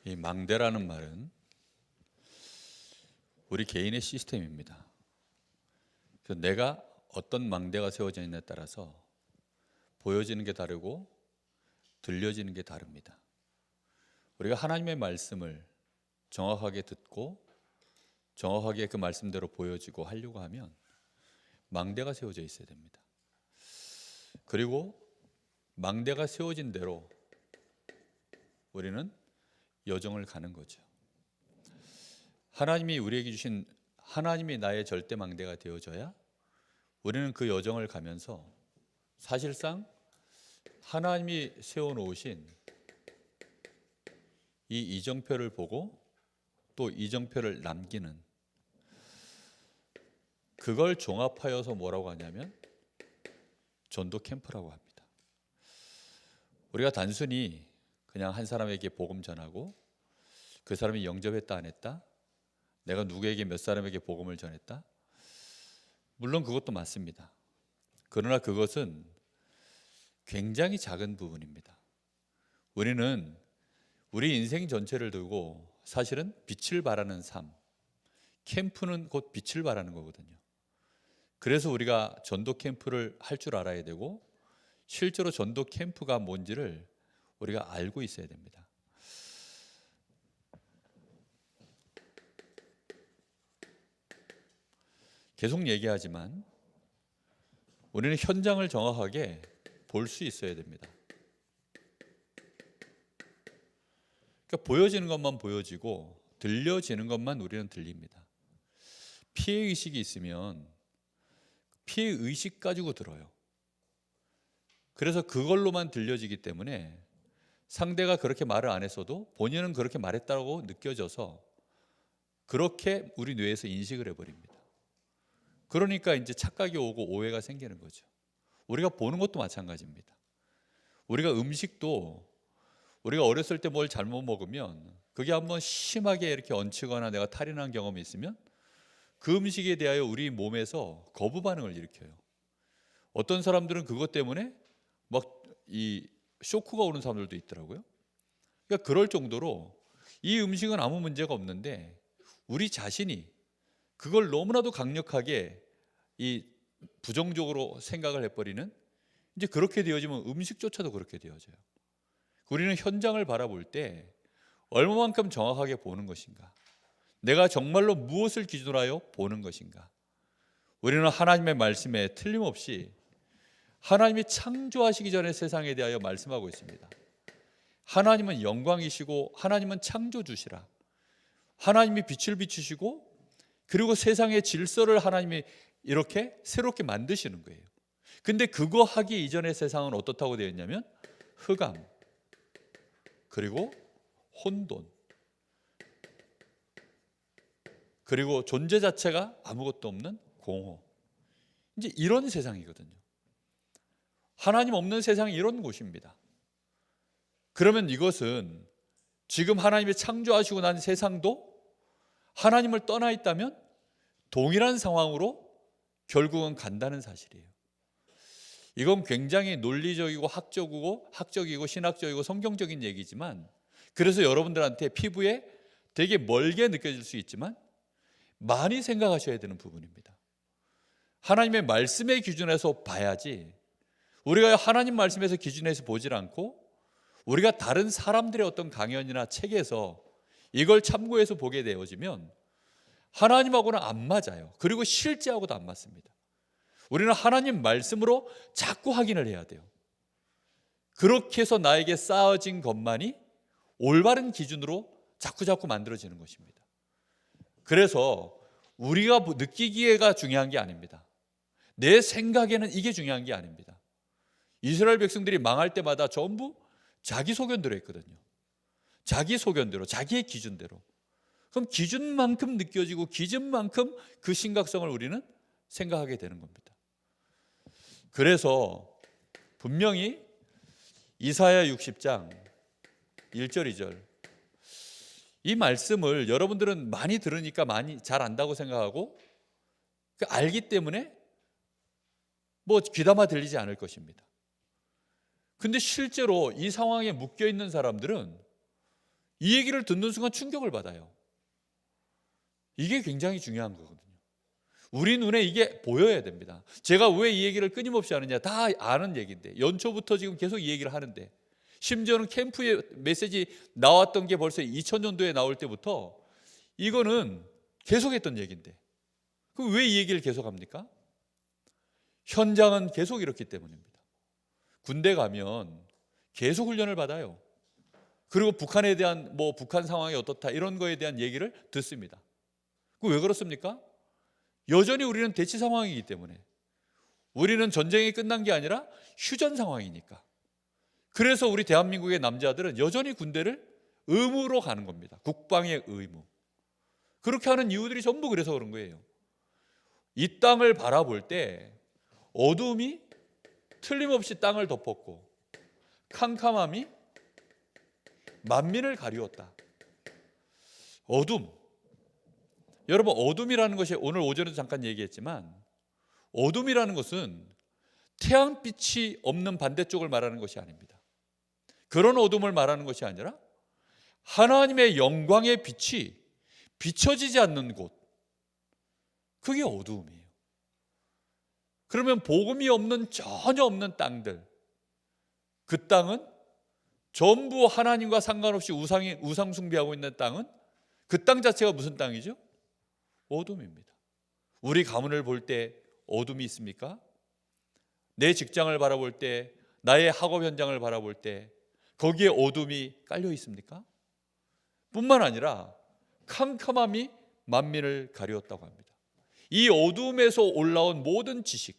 이 망대라는 말은 우리 개인의 시스템입니다. 그래서 내가 어떤 망대가 세워져 있느냐에 따라서 보여지는 게 다르고 들려지는 게 다릅니다. 우리가 하나님의 말씀을 정확하게 듣고 정확하게 그 말씀대로 보여지고 하려고 하면 망대가 세워져 있어야 됩니다. 그리고 망대가 세워진 대로 우리는 여정을 가는 거죠. 하나님이 우리에게 주신 하나님이 나의 절대 망대가 되어져야 우리는 그 여정을 가면서 사실상 하나님이 세워놓으신 이 이정표를 보고 또 이정표를 남기는, 그걸 종합하여서 뭐라고 하냐면 전도 캠프라고 합니다. 우리가 단순히 그냥 한 사람에게 복음 전하고 그 사람이 영접했다 안 했다, 내가 누구에게 몇 사람에게 복음을 전했다, 물론 그것도 맞습니다. 그러나 그것은 굉장히 작은 부분입니다. 우리는 우리 인생 전체를 두고 사실은 빛을 발하는 삶, 캠프는 곧 빛을 발하는 거거든요. 그래서 우리가 전도 캠프를 할 줄 알아야 되고 실제로 전도 캠프가 뭔지를 우리가 알고 있어야 됩니다. 계속 얘기하지만 우리는 현장을 정확하게 볼 수 있어야 됩니다. 그러니까 보여지는 것만 보여지고 들려지는 것만 우리는 들립니다. 피해의식이 있으면 피해의식 가지고 들어요. 그래서 그걸로만 들려지기 때문에 상대가 그렇게 말을 안 했어도 본인은 그렇게 말했다고 느껴져서 그렇게 우리 뇌에서 인식을 해버립니다. 그러니까 이제 착각이 오고 오해가 생기는 거죠. 우리가 보는 것도 마찬가지입니다. 우리가 음식도 우리가 어렸을 때 뭘 잘못 먹으면 그게 한번 심하게 이렇게 얹히거나 내가 탈이 난 경험이 있으면 그 음식에 대하여 우리 몸에서 거부 반응을 일으켜요. 어떤 사람들은 그것 때문에 막 이 쇼크가 오는 사람들도 있더라고요. 그러니까 그럴 정도로 이 음식은 아무 문제가 없는데 우리 자신이 그걸 너무나도 강력하게 이 부정적으로 생각을 해버리는, 이제 그렇게 되어지면 음식조차도 그렇게 되어져요. 우리는 현장을 바라볼 때 얼마만큼 정확하게 보는 것인가, 내가 정말로 무엇을 기준으로 하여 보는 것인가. 우리는 하나님의 말씀에 틀림없이 하나님이 창조하시기 전에 세상에 대하여 말씀하고 있습니다. 하나님은 영광이시고 하나님은 창조주시라. 하나님이 빛을 비추시고 그리고 세상의 질서를 하나님이 이렇게 새롭게 만드시는 거예요. 근데 그거 하기 이전의 세상은 어떻다고 되어 있냐면 흑암, 그리고 혼돈, 그리고 존재 자체가 아무것도 없는 공허, 이제 이런 세상이거든요. 하나님 없는 세상이 이런 곳입니다. 그러면 이것은 지금 하나님이 창조하시고 난 세상도 하나님을 떠나 있다면 동일한 상황으로 결국은 간다는 사실이에요. 이건 굉장히 논리적이고 학적이고 신학적이고 성경적인 얘기지만, 그래서 여러분들한테 피부에 되게 멀게 느껴질 수 있지만 많이 생각하셔야 되는 부분입니다. 하나님의 말씀의 기준에서 봐야지, 우리가 하나님 말씀에서 기준에서 보질 않고 우리가 다른 사람들의 어떤 강연이나 책에서 이걸 참고해서 보게 되어지면 하나님하고는 안 맞아요. 그리고 실제하고도 안 맞습니다. 우리는 하나님 말씀으로 자꾸 확인을 해야 돼요. 그렇게 해서 나에게 쌓아진 것만이 올바른 기준으로 자꾸 만들어지는 것입니다. 그래서 우리가 느끼기가 중요한 게 아닙니다. 내 생각에는 이게 중요한 게 아닙니다. 이스라엘 백성들이 망할 때마다 전부 자기 소견대로 했거든요. 자기 소견대로, 자기의 기준대로. 그럼 기준만큼 느껴지고 기준만큼 그 심각성을 우리는 생각하게 되는 겁니다. 그래서 분명히 이사야 60장 1절 2절 이 말씀을 여러분들은 많이 들으니까 많이 잘 안다고 생각하고 알기 때문에 뭐 귀담아 들리지 않을 것입니다. 근데 실제로 이 상황에 묶여 있는 사람들은 이 얘기를 듣는 순간 충격을 받아요. 이게 굉장히 중요한 거거든요. 우리 눈에 이게 보여야 됩니다. 제가 왜 이 얘기를 끊임없이 하느냐, 다 아는 얘기인데, 연초부터 지금 계속 이 얘기를 하는데, 심지어는 캠프에 메시지 나왔던 게 벌써 2000년도에 나올 때부터 이거는 계속했던 얘기인데, 그럼 왜 이 얘기를 계속합니까? 현장은 계속 이렇기 때문입니다. 군대 가면 계속 훈련을 받아요. 그리고 북한에 대한 북한 상황이 어떻다 이런 거에 대한 얘기를 듣습니다. 왜 그렇습니까? 여전히 우리는 대치 상황이기 때문에, 우리는 전쟁이 끝난 게 아니라 휴전 상황이니까. 그래서 우리 대한민국의 남자들은 여전히 군대를 의무로 가는 겁니다. 국방의 의무. 그렇게 하는 이유들이 전부 그래서 그런 거예요. 이 땅을 바라볼 때 어둠이 틀림없이 땅을 덮었고 캄캄함이 만민을 가리웠다. 어둠. 여러분, 어둠이라는 것이 오늘 오전에도 잠깐 얘기했지만, 어둠이라는 것은 태양빛이 없는 반대쪽을 말하는 것이 아닙니다. 그런 어둠을 말하는 것이 아니라 하나님의 영광의 빛이 비춰지지 않는 곳, 그게 어두움이에요. 그러면 복음이 없는, 전혀 없는 땅들, 그 땅은 전부 하나님과 상관없이 우상 숭배하고 있는 땅은, 그 땅 자체가 무슨 땅이죠? 어둠입니다. 우리 가문을 볼 때 어둠이 있습니까? 내 직장을 바라볼 때, 나의 학업 현장을 바라볼 때 거기에 어둠이 깔려 있습니까? 뿐만 아니라 캄캄함이 만민을 가리웠다고 합니다. 이 어둠에서 올라온 모든 지식,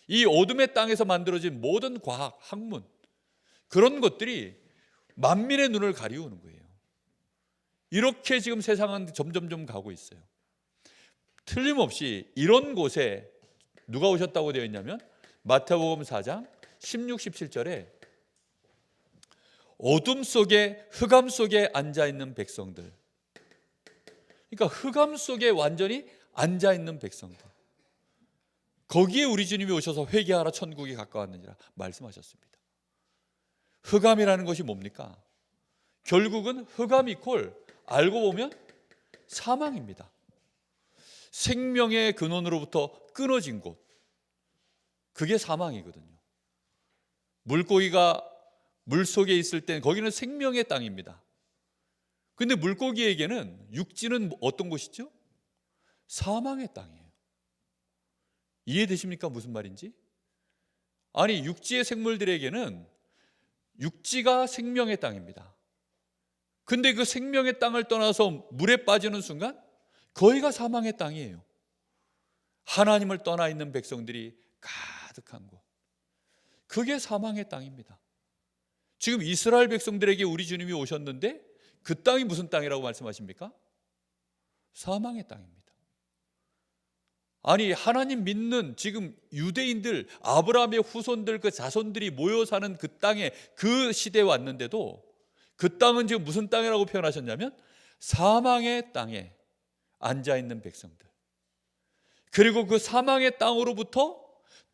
이 어둠의 땅에서 만들어진 모든 과학, 학문, 그런 것들이 만민의 눈을 가리우는 거예요. 이렇게 지금 세상은 점점점 가고 있어요. 틀림없이 이런 곳에 누가 오셨다고 되어 있냐면, 마태복음 4장 16, 17절에 어둠 속에, 흑암 속에 앉아있는 백성들, 그러니까 흑암 속에 완전히 앉아있는 백성들, 거기에 우리 주님이 오셔서 회개하라 천국이 가까웠느니라 말씀하셨습니다. 흑암이라는 것이 뭡니까? 결국은 흑암 이퀄 알고 보면 사망입니다. 생명의 근원으로부터 끊어진 곳, 그게 사망이거든요. 물고기가 물속에 있을 땐 거기는 생명의 땅입니다. 근데 물고기에게는, 육지는 어떤 곳이죠? 사망의 땅이에요. 이해되십니까? 무슨 말인지? 아니, 육지의 생물들에게는 육지가 생명의 땅입니다. 근데 그 생명의 땅을 떠나서 물에 빠지는 순간 거기가 사망의 땅이에요. 하나님을 떠나 있는 백성들이 가득한 곳, 그게 사망의 땅입니다. 지금 이스라엘 백성들에게 우리 주님이 오셨는데 그 땅이 무슨 땅이라고 말씀하십니까? 사망의 땅입니다. 아니, 하나님 믿는 지금 유대인들, 아브라함의 후손들, 그 자손들이 모여 사는 그 땅에, 그 시대에 왔는데도 그 땅은 지금 무슨 땅이라고 표현하셨냐면 사망의 땅에 앉아있는 백성들, 그리고 그 사망의 땅으로부터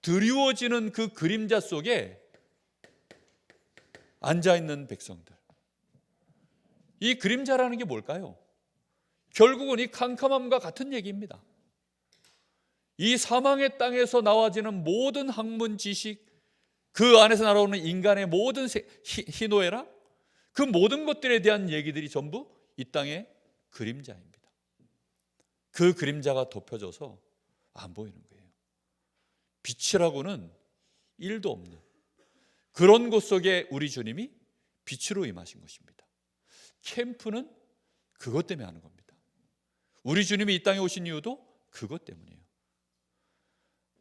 드리워지는 그 그림자 속에 앉아있는 백성들. 이 그림자라는 게 뭘까요? 결국은 이 캄캄함과 같은 얘기입니다. 이 사망의 땅에서 나와지는 모든 학문 지식, 그 안에서 나오는 인간의 모든 희노애락, 그 모든 것들에 대한 얘기들이 전부 이 땅의 그림자입니다. 그 그림자가 덮여져서 안 보이는 거예요. 빛이라고는 1도 없는 그런 곳 속에 우리 주님이 빛으로 임하신 것입니다. 캠프는 그것 때문에 하는 겁니다. 우리 주님이 이 땅에 오신 이유도 그것 때문이에요.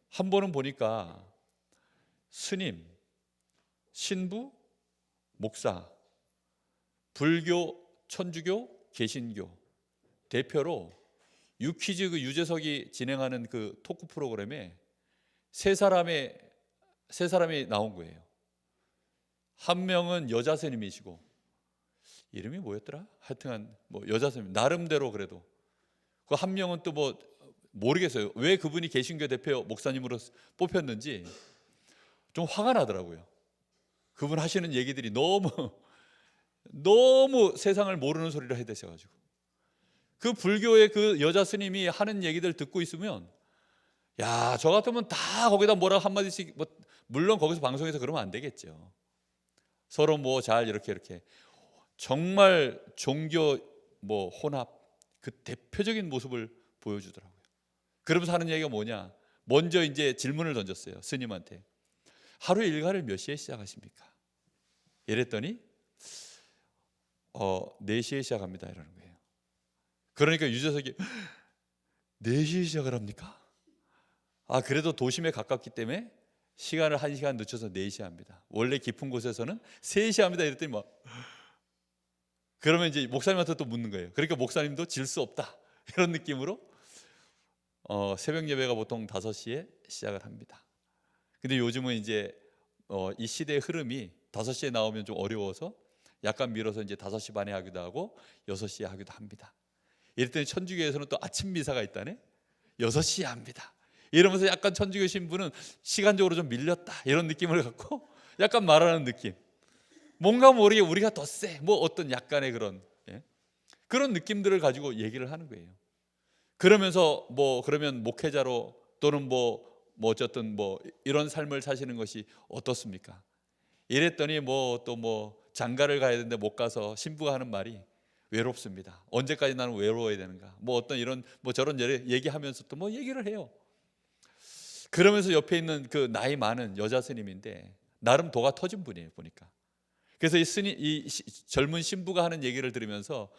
한 번은 보니까 스님, 신부, 목사, 불교, 천주교, 개신교 대표로 유퀴즈, 그 유재석이 진행하는 그 토크 프로그램에 세 사람이 나온 거예요. 한 명은 여자 스님이시고, 이름이 뭐였더라? 하여튼간 여자 스님, 나름대로 그래도. 그 한 명은 또 모르겠어요. 왜 그분이 개신교 대표 목사님으로 뽑혔는지 좀 화가 나더라고요. 그분 하시는 얘기들이 너무 너무 세상을 모르는 소리를 해대셔가지고 그 불교의 그 여자 스님이 하는 얘기들 듣고 있으면 야, 저 같으면 다 거기다 뭐라 한마디씩 뭐 물론 거기서 방송에서 그러면 안 되겠죠. 서로 뭐 잘 이렇게 정말 종교 뭐 혼합 그 대표적인 모습을 보여주더라고요. 그러면서 하는 얘기가 뭐냐? 먼저 이제 질문을 던졌어요. 스님한테. 하루 일과를 몇 시에 시작하십니까? 이랬더니 4시에 시작합니다 이러는 거예요. 그러니까 유재석이 4시에 시작을 합니까? 그래도 도심에 가깝기 때문에 시간을 1시간 늦춰서 4시에 합니다. 원래 깊은 곳에서는 3시에 합니다 이랬더니 그러면 이제 목사님한테 또 묻는 거예요. 그러니까 목사님도 질 수 없다 이런 느낌으로 새벽 예배가 보통 5시에 시작을 합니다. 근데 요즘은 이제 이 시대의 흐름이 5시에 나오면 좀 어려워서 약간 미뤄서 이제 5시 반에 하기도 하고 6시에 하기도 합니다. 이랬더니 천주교에서는 또 아침 미사가 있다네. 6시에 합니다. 이러면서 약간 천주교 신부는 시간적으로 좀 밀렸다 이런 느낌을 갖고 약간 말하는 느낌. 뭔가 모르게 우리가 더 세. 뭐 어떤 약간의 그런 느낌들을 가지고 얘기를 하는 거예요. 그러면서 그러면 목회자로 또는 어쨌든 이런 삶을 사시는 것이 어떻습니까? 이랬더니 장가를 가야 되는데 못 가서 신부가 하는 말이 외롭습니다. 언제까지 나는 외로워야 되는가? 어떤 이런 저런 얘기하면서 또 얘기를 해요. 그러면서 옆에 있는 그 나이 많은 여자 스님인데 나름 도가 터진 분이에요 보니까. 그래서 이 젊은 신부가 하는 얘기를 들으면서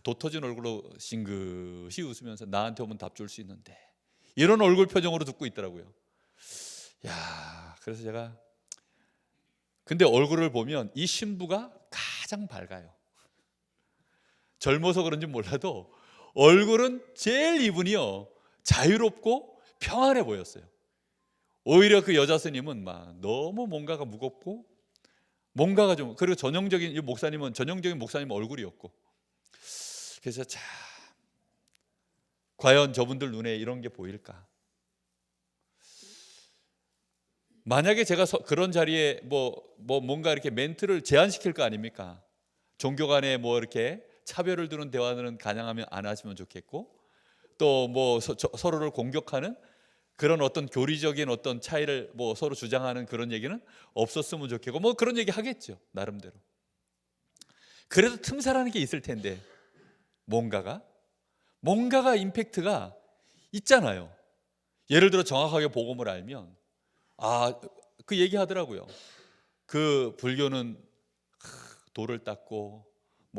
도 터진 얼굴로 싱긋이 웃으면서 나한테 오면 답 줄 수 있는데 이런 얼굴 표정으로 듣고 있더라고요. 야, 그래서 제가 근데 얼굴을 보면 이 신부가 가장 밝아요. 젊어서 그런지 몰라도 얼굴은 제일 이분이요 자유롭고 평안해 보였어요. 오히려 그 여자 스님은 너무 뭔가가 무겁고 뭔가가 좀 그리고 전형적인 목사님 얼굴이었고 그래서 참 과연 저분들 눈에 이런 게 보일까? 만약에 제가 그런 자리에 뭔가 이렇게 멘트를 제한시킬 거 아닙니까? 종교 간에 이렇게 차별을 두는 대화는 가능하면 안 하시면 좋겠고 또 서로를 공격하는 그런 어떤 교리적인 어떤 차이를 서로 주장하는 그런 얘기는 없었으면 좋겠고 그런 얘기 하겠죠 나름대로. 그래도 틈새라는 게 있을 텐데 뭔가가 임팩트가 있잖아요. 예를 들어 정확하게 복음을 알면 그 얘기 하더라고요. 그 불교는 돌을 닦고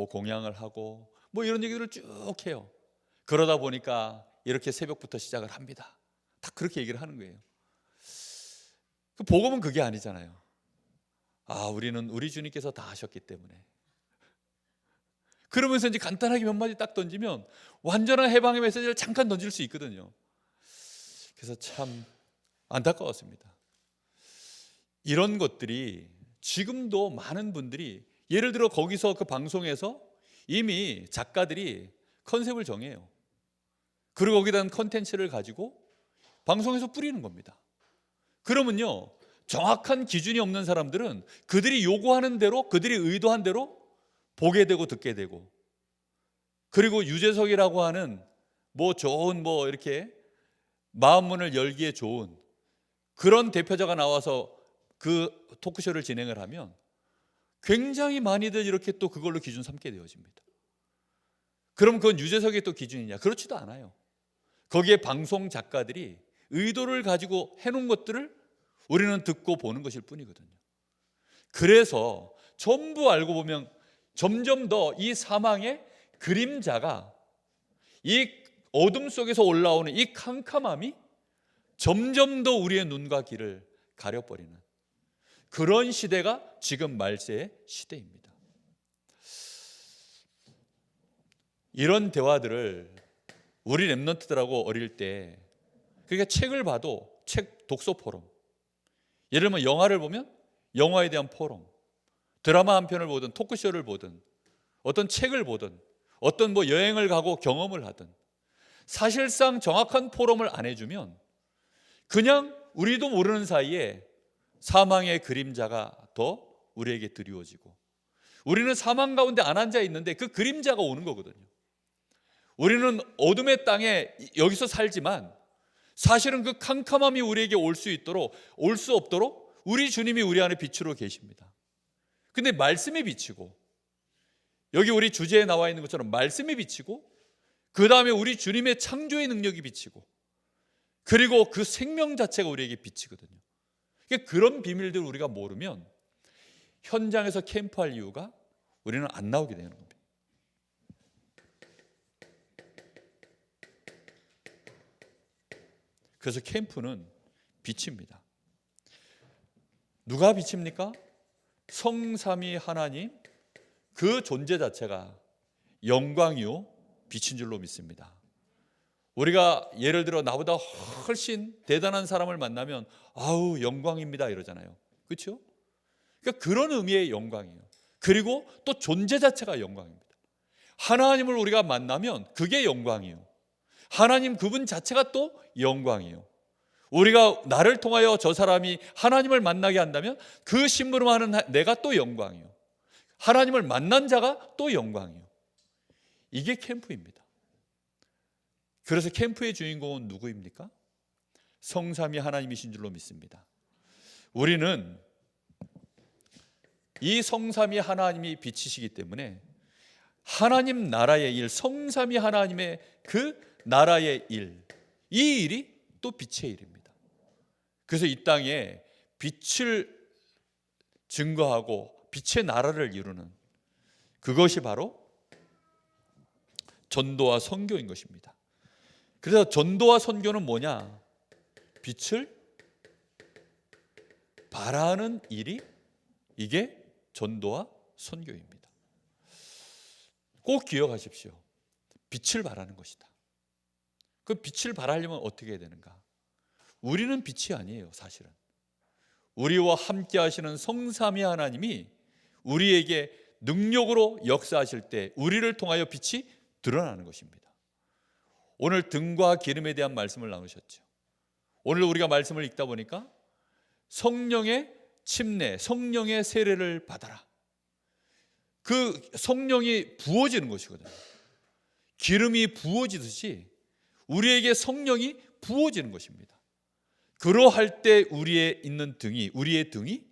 공양을 하고 이런 얘기를 쭉 해요. 그러다 보니까 이렇게 새벽부터 시작을 합니다. 다 그렇게 얘기를 하는 거예요. 그 복음은 그게 아니잖아요. 우리는 우리 주님께서 다 하셨기 때문에. 그러면서 이제 간단하게 몇 마디 딱 던지면 완전한 해방의 메시지를 잠깐 던질 수 있거든요. 그래서 참 안타까웠습니다. 이런 것들이 지금도 많은 분들이 예를 들어 거기서 그 방송에서 이미 작가들이 컨셉을 정해요. 그리고 거기다 컨텐츠를 가지고 방송에서 뿌리는 겁니다. 그러면요 정확한 기준이 없는 사람들은 그들이 요구하는 대로 그들이 의도한 대로 보게 되고 듣게 되고 그리고 유재석이라고 하는 좋은 이렇게 마음문을 열기에 좋은 그런 대표자가 나와서 그 토크쇼를 진행을 하면 굉장히 많이들 이렇게 또 그걸로 기준 삼게 되어집니다. 그럼 그건 유재석의 또 기준이냐? 그렇지도 않아요. 거기에 방송 작가들이 의도를 가지고 해놓은 것들을 우리는 듣고 보는 것일 뿐이거든요. 그래서 전부 알고 보면 점점 더 이 사망의 그림자가 이 어둠 속에서 올라오는 이 캄캄함이 점점 더 우리의 눈과 귀를 가려버리는 그런 시대가 지금 말세의 시대입니다. 이런 대화들을 우리 랩런트들하고 어릴 때 그러니까 책을 봐도 책 독서 포럼, 예를 들면 영화를 보면 영화에 대한 포럼, 드라마 한 편을 보든 토크쇼를 보든 어떤 책을 보든 어떤 여행을 가고 경험을 하든 사실상 정확한 포럼을 안 해주면 그냥 우리도 모르는 사이에 사망의 그림자가 더 우리에게 드리워지고 우리는 사망 가운데 안 앉아 있는데 그 그림자가 오는 거거든요. 우리는 어둠의 땅에 여기서 살지만 사실은 그 캄캄함이 우리에게 올 수 있도록, 올 수 없도록 우리 주님이 우리 안에 빛으로 계십니다. 근데 말씀이 비치고, 여기 우리 주제에 나와 있는 것처럼 말씀이 비치고, 그 다음에 우리 주님의 창조의 능력이 비치고, 그리고 그 생명 자체가 우리에게 비치거든요. 그런 비밀들을 우리가 모르면 현장에서 캠프할 이유가 우리는 안 나오게 되는 겁니다. 그래서 캠프는 빛입니다. 누가 빛입니까? 성삼위 하나님, 그 존재 자체가 영광이요 빛인 줄로 믿습니다. 우리가 예를 들어 나보다 훨씬 대단한 사람을 만나면 아우 영광입니다 이러잖아요. 그렇죠? 그러니까 그런 의미의 영광이에요. 그리고 또 존재 자체가 영광입니다. 하나님을 우리가 만나면 그게 영광이에요. 하나님 그분 자체가 또 영광이에요. 우리가 나를 통하여 저 사람이 하나님을 만나게 한다면 그 심부름하는 내가 또 영광이에요. 하나님을 만난 자가 또 영광이에요. 이게 캠프입니다. 그래서 캠프의 주인공은 누구입니까? 성삼위 하나님이신 줄로 믿습니다. 우리는 이 성삼위 하나님이 빛이시기 때문에 하나님 나라의 일, 성삼위 하나님의 그 나라의 일, 이 일이 또 빛의 일입니다. 그래서 이 땅에 빛을 증거하고 빛의 나라를 이루는 그것이 바로 전도와 선교인 것입니다. 그래서 전도와 선교는 뭐냐? 빛을 발하는 일이 이게 전도와 선교입니다. 꼭 기억하십시오. 빛을 발하는 것이다. 그 빛을 발하려면 어떻게 해야 되는가? 우리는 빛이 아니에요, 사실은. 우리와 함께 하시는 성삼위 하나님이 우리에게 능력으로 역사하실 때 우리를 통하여 빛이 드러나는 것입니다. 오늘 등과 기름에 대한 말씀을 나누셨죠. 오늘 우리가 말씀을 읽다 보니까 성령의 침례, 성령의 세례를 받아라. 그 성령이 부어지는 것이거든요. 기름이 부어지듯이 우리에게 성령이 부어지는 것입니다. 그러할 때 우리의 있는 등이, 우리의 등이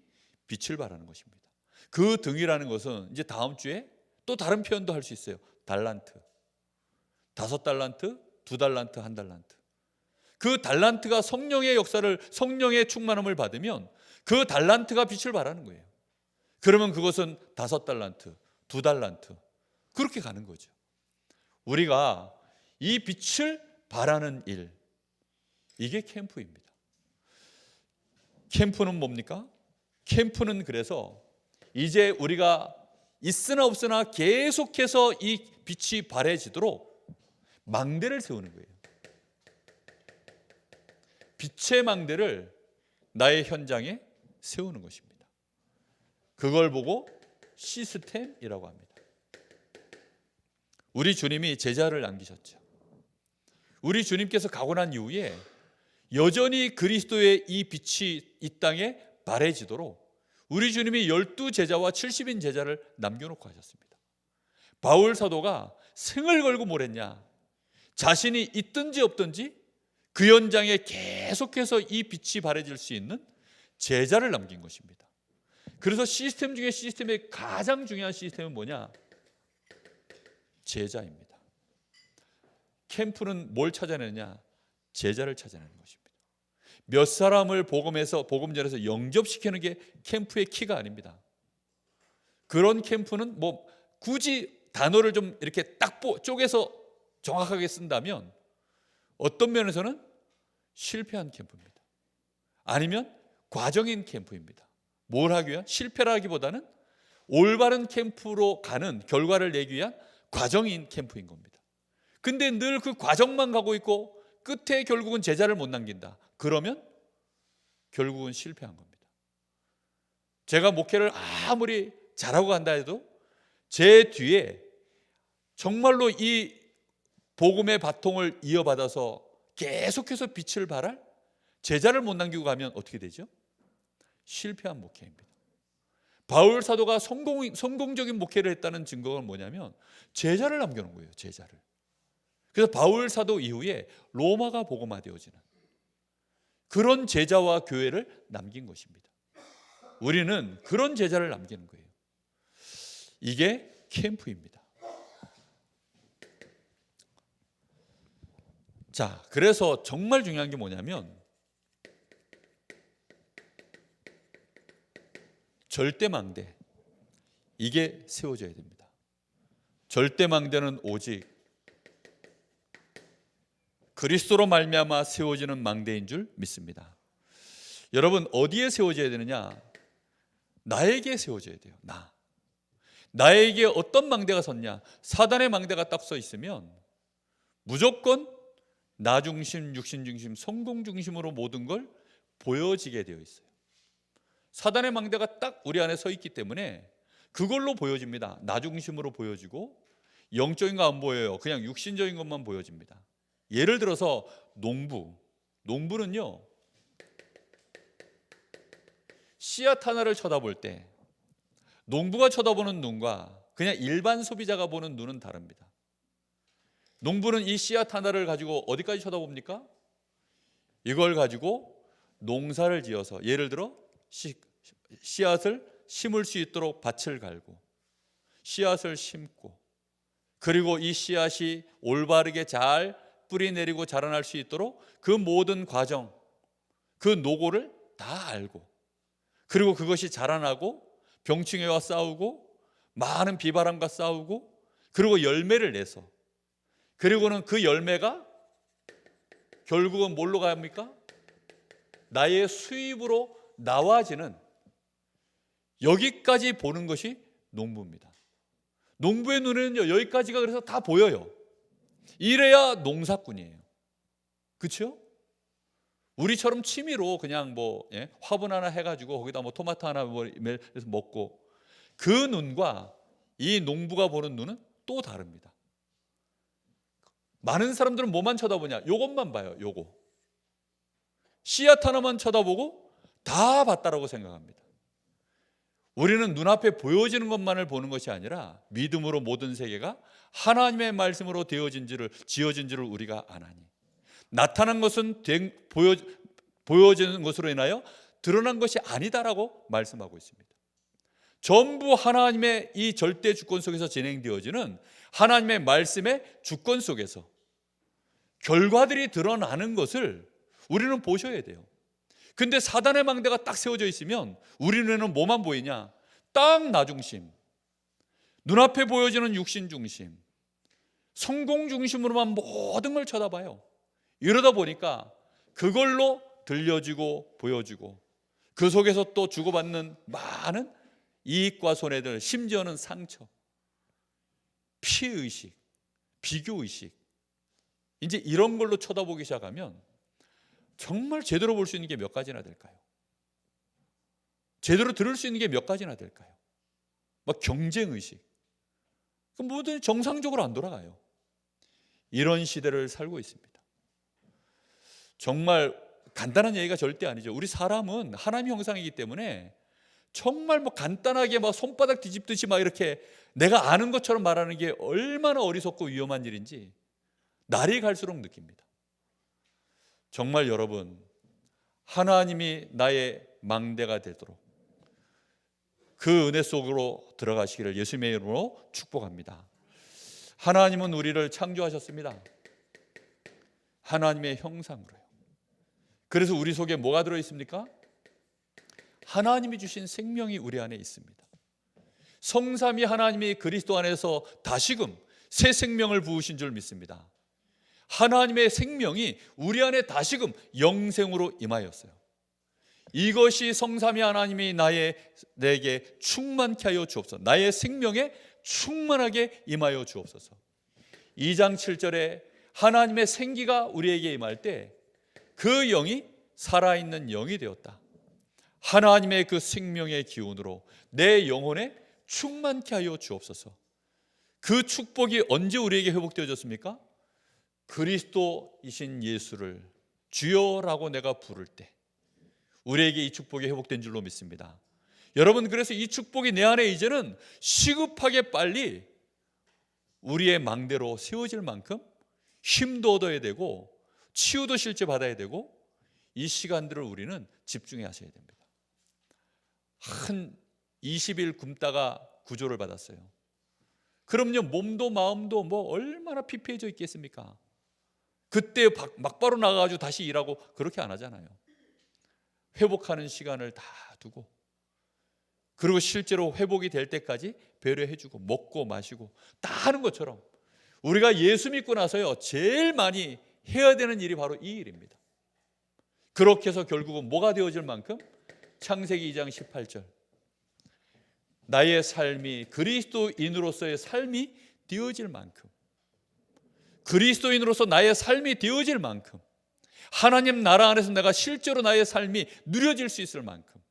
빛을 발하는 것입니다. 그 등이라는 것은 이제 다음 주에 또 다른 표현도 할 수 있어요. 달란트, 5달란트, 2달란트, 1달란트. 그 달란트가 성령의 역사를, 성령의 충만함을 받으면 그 달란트가 빛을 발하는 거예요. 그러면 그것은 5달란트, 2달란트 그렇게 가는 거죠. 우리가 이 빛을 발하는 일, 이게 캠프입니다. 캠프는 뭡니까? 캠프는 그래서 이제 우리가 있으나 없으나 계속해서 이 빛이 발해지도록 망대를 세우는 거예요. 빛의 망대를 나의 현장에 세우는 것입니다. 그걸 보고 시스템이라고 합니다. 우리 주님이 제자를 남기셨죠. 우리 주님께서 가고 난 이후에 여전히 그리스도의 이 빛이 이 땅에 발해지도록 우리 주님이 12제자와 70인 제자를 남겨놓고 하셨습니다. 바울 사도가 생을 걸고 뭘 했냐? 자신이 있든지 없든지 그 현장에 계속해서 이 빛이 발해질 수 있는 제자를 남긴 것입니다. 그래서 시스템 중에 시스템의 가장 중요한 시스템은 뭐냐? 제자입니다. 캠프는 뭘 찾아내느냐? 제자를 찾아내는 것입니다. 몇 사람을 복음전에서 영접시키는 게 캠프의 키가 아닙니다. 그런 캠프는 뭐 굳이 단어를 좀 이렇게 딱 쪼개서 정확하게 쓴다면 어떤 면에서는 실패한 캠프입니다. 아니면 과정인 캠프입니다. 뭘 하기 위한? 실패라기보다는 올바른 캠프로 가는 결과를 내기 위한 과정인 캠프인 겁니다. 근데 늘 그 과정만 가고 있고 끝에 결국은 제자를 못 남긴다. 그러면 결국은 실패한 겁니다. 제가 목회를 아무리 잘하고 간다 해도 제 뒤에 정말로 이 복음의 바통을 이어받아서 계속해서 빛을 발할 제자를 못 남기고 가면 어떻게 되죠? 실패한 목회입니다. 바울 사도가 성공적인 목회를 했다는 증거가 뭐냐면 제자를 남겨놓은 거예요. 제자를. 그래서 바울 사도 이후에 로마가 복음화되어지는 그런 제자와 교회를 남긴 것입니다. 우리는 그런 제자를 남기는 거예요. 이게 캠프입니다. 자, 그래서 정말 중요한 게 뭐냐면 절대망대, 이게 세워져야 됩니다. 절대망대는 오직 그리스도로 말미암아 세워지는 망대인 줄 믿습니다. 여러분, 어디에 세워져야 되느냐? 나에게 세워져야 돼요. 나에게 어떤 망대가 섰냐? 사단의 망대가 딱 서 있으면 무조건 나 중심, 육신 중심, 성공 중심으로 모든 걸 보여지게 되어 있어요. 사단의 망대가 딱 우리 안에 서 있기 때문에 그걸로 보여집니다. 나 중심으로 보여지고 영적인 거 안 보여요. 그냥 육신적인 것만 보여집니다. 예를 들어서 농부는요, 씨앗 하나를 쳐다볼 때 농부가 쳐다보는 눈과 그냥 일반 소비자가 보는 눈은 다릅니다. 농부는 이 씨앗 하나를 가지고 어디까지 쳐다봅니까? 이걸 가지고 농사를 지어서, 예를 들어 씨앗을 심을 수 있도록 밭을 갈고 씨앗을 심고, 그리고 이 씨앗이 올바르게 잘 뿌리 내리고 자라날 수 있도록 그 모든 과정, 그 노고를 다 알고, 그리고 그것이 자라나고 병충해와 싸우고 많은 비바람과 싸우고, 그리고 열매를 내서, 그리고는 그 열매가 결국은 뭘로 갑니까? 나의 수입으로 나와지는, 여기까지 보는 것이 농부입니다. 농부의 눈에는요, 여기까지가 그래서 다 보여요. 이래야 농사꾼이에요. 그렇죠? 우리처럼 취미로 그냥 화분 하나 해가지고 거기다 토마토 하나 해서 먹고, 그 눈과 이 농부가 보는 눈은 또 다릅니다. 많은 사람들은 뭐만 쳐다보냐? 요것만 봐요. 요거 씨앗 하나만 쳐다보고 다 봤다라고 생각합니다. 우리는 눈앞에 보여지는 것만을 보는 것이 아니라 믿음으로 모든 세계가 하나님의 말씀으로 지어진지를 우리가 아나니, 나타난 것은 보여지는 것으로 인하여 드러난 것이 아니다라고 말씀하고 있습니다. 전부 하나님의 이 절대 주권 속에서 진행되어지는 하나님의 말씀의 주권 속에서 결과들이 드러나는 것을 우리는 보셔야 돼요. 근데 사단의 망대가 딱 세워져 있으면 우리 눈에는 뭐만 보이냐? 딱 나 중심, 눈앞에 보여지는 육신 중심, 성공 중심으로만 모든 걸 쳐다봐요. 이러다 보니까 그걸로 들려지고 보여지고, 그 속에서 또 주고받는 많은 이익과 손해들, 심지어는 상처, 피해의식, 비교의식, 이제 이런 걸로 쳐다보기 시작하면 정말 제대로 볼 수 있는 게 몇 가지나 될까요? 제대로 들을 수 있는 게 몇 가지나 될까요? 막 경쟁의식, 모든 정상적으로 안 돌아가요. 이런 시대를 살고 있습니다. 정말 간단한 얘기가 절대 아니죠. 우리 사람은 하나님 형상이기 때문에 정말 간단하게 손바닥 뒤집듯이 이렇게 내가 아는 것처럼 말하는 게 얼마나 어리석고 위험한 일인지 날이 갈수록 느낍니다. 정말 여러분, 하나님이 나의 망대가 되도록 그 은혜 속으로 들어가시기를 예수님의 이름으로 축복합니다. 하나님은 우리를 창조하셨습니다. 하나님의 형상으로요. 그래서 우리 속에 뭐가 들어있습니까? 하나님이 주신 생명이 우리 안에 있습니다. 성삼위 하나님이 그리스도 안에서 다시금 새 생명을 부으신 줄 믿습니다. 하나님의 생명이 우리 안에 다시금 영생으로 임하였어요. 이것이 성삼위 하나님이 내게 충만케 하여 주옵소서. 나의 생명에 충만하게 임하여 주옵소서. 2장 7절에 하나님의 생기가 우리에게 임할 때 그 영이 살아있는 영이 되었다. 하나님의 그 생명의 기운으로 내 영혼에 충만케 하여 주옵소서. 그 축복이 언제 우리에게 회복되어졌습니까? 그리스도이신 예수를 주여라고 내가 부를 때 우리에게 이 축복이 회복된 줄로 믿습니다. 여러분, 그래서 이 축복이 내 안에 이제는 시급하게 빨리 우리의 망대로 세워질 만큼 힘도 얻어야 되고 치유도 실제 받아야 되고, 이 시간들을 우리는 집중해 하셔야 됩니다. 한 20일 굶다가 구조를 받았어요. 그럼요, 몸도 마음도 뭐 얼마나 피폐해져 있겠습니까? 그때 막바로 나가가지고 다시 일하고 그렇게 안 하잖아요. 회복하는 시간을 다 두고, 그리고 실제로 회복이 될 때까지 배려해주고 먹고 마시고 다 하는 것처럼, 우리가 예수 믿고 나서요 제일 많이 해야 되는 일이 바로 이 일입니다. 그렇게 해서 결국은 뭐가 되어질 만큼, 창세기 2장 18절, 나의 삶이 그리스도인으로서의 삶이 되어질 만큼, 그리스도인으로서 나의 삶이 되어질 만큼, 하나님 나라 안에서 내가 실제로 나의 삶이 누려질 수 있을 만큼,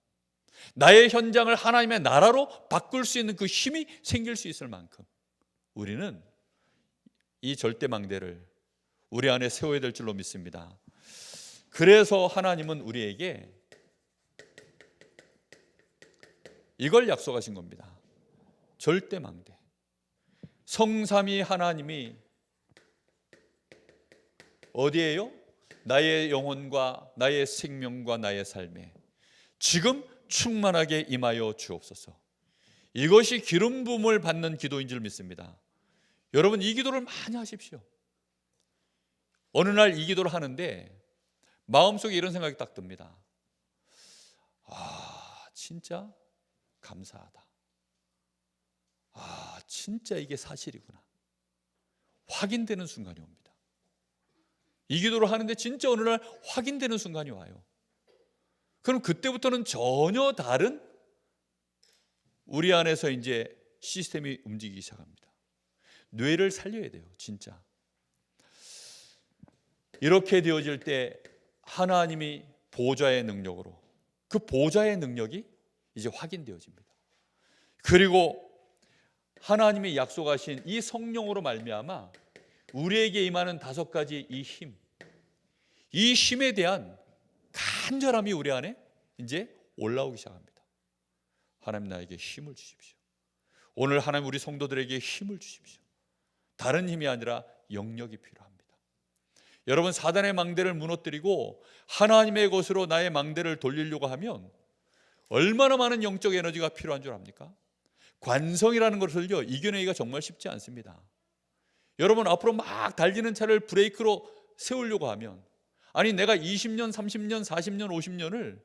나의 현장을 하나님의 나라로 바꿀 수 있는 그 힘이 생길 수 있을 만큼, 우리는 이 절대망대를 우리 안에 세워야 될 줄로 믿습니다. 그래서 하나님은 우리에게 이걸 약속하신 겁니다. 절대망대. 성삼위 하나님이 어디에요? 나의 영혼과 나의 생명과 나의 삶에 지금 충만하게 임하여 주옵소서. 이것이 기름 부음을 받는 기도인 줄 믿습니다. 여러분, 이 기도를 많이 하십시오. 어느 날 이 기도를 하는데 마음속에 이런 생각이 딱 듭니다. 진짜 감사하다. 진짜 이게 사실이구나. 확인되는 순간이 옵니다. 이 기도를 하는데 진짜 어느 날 확인되는 순간이 와요. 그럼 그때부터는 전혀 다른 우리 안에서 이제 시스템이 움직이기 시작합니다. 뇌를 살려야 돼요, 진짜. 이렇게 되어질 때 하나님이 보좌의 능력으로, 그 보좌의 능력이 이제 확인되어집니다. 그리고 하나님이 약속하신 이 성령으로 말미암아 우리에게 임하는 5가지 이 힘, 이 힘에 대한 간절함이 우리 안에 이제 올라오기 시작합니다. 하나님, 나에게 힘을 주십시오. 오늘 하나님, 우리 성도들에게 힘을 주십시오. 다른 힘이 아니라 영역이 필요합니다. 여러분, 사단의 망대를 무너뜨리고 하나님의 것으로 나의 망대를 돌리려고 하면 얼마나 많은 영적 에너지가 필요한 줄 압니까? 관성이라는 것을요 이겨내기가 정말 쉽지 않습니다. 여러분, 앞으로 막 달리는 차를 브레이크로 세우려고 하면, 아니 내가 20년, 30년, 40년, 50년을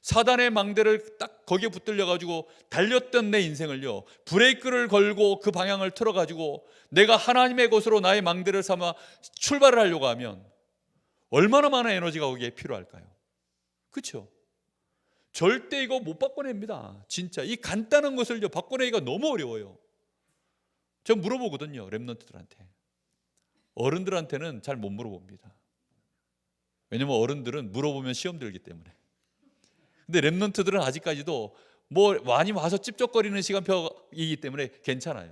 사단의 망대를 딱 거기에 붙들려 가지고 달렸던 내 인생을요 브레이크를 걸고 그 방향을 틀어 가지고 내가 하나님의 것으로 나의 망대를 삼아 출발을 하려고 하면 얼마나 많은 에너지가 거기에 필요할까요? 그렇죠? 절대 이거 못 바꿔냅니다. 진짜 이 간단한 것을요 바꿔내기가 너무 어려워요. 제가 물어보거든요, 랩런트들한테. 어른들한테는 잘 못 물어봅니다. 왜냐면 어른들은 물어보면 시험 들기 때문에. 근데 랩런트들은 아직까지도 뭐 많이 와서 찝쩍거리는 시간표이기 때문에 괜찮아요.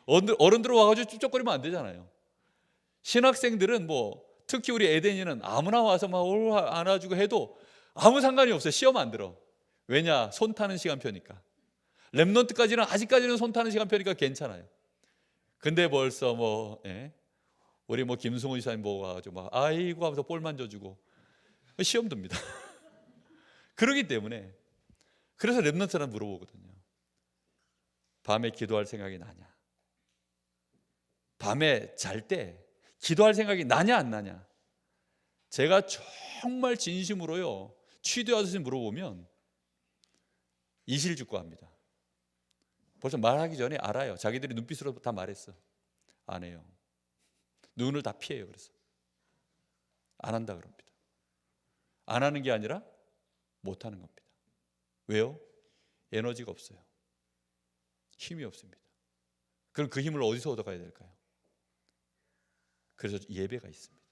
어른들은 와가지고 찝쩍거리면 안 되잖아요. 신학생들은 뭐 특히 우리 에덴이는 아무나 와서 막 안아주고 해도 아무 상관이 없어요. 시험 안 들어. 왜냐? 손 타는 시간표니까. 랩런트까지는 아직까지는 손 타는 시간표니까 괜찮아요. 근데 벌써 우리 김승호 지사님 보고 와가지고 막 아이고 하면서 볼 만져주고 시험 듭니다. 그러기 때문에 그래서 랩런트는 물어보거든요. 밤에 기도할 생각이 나냐? 밤에 잘 때 기도할 생각이 나냐 안 나냐? 제가 정말 진심으로요 취도하듯이 물어보면 이실직고합니다. 벌써 말하기 전에 알아요. 자기들이 눈빛으로 다 말했어. 안 해요. 눈을 다 피해요. 그래서 안 한다 그럽니다. 안 하는 게 아니라 못 하는 겁니다. 왜요? 에너지가 없어요. 힘이 없습니다. 그럼 그 힘을 어디서 얻어가야 될까요? 그래서 예배가 있습니다.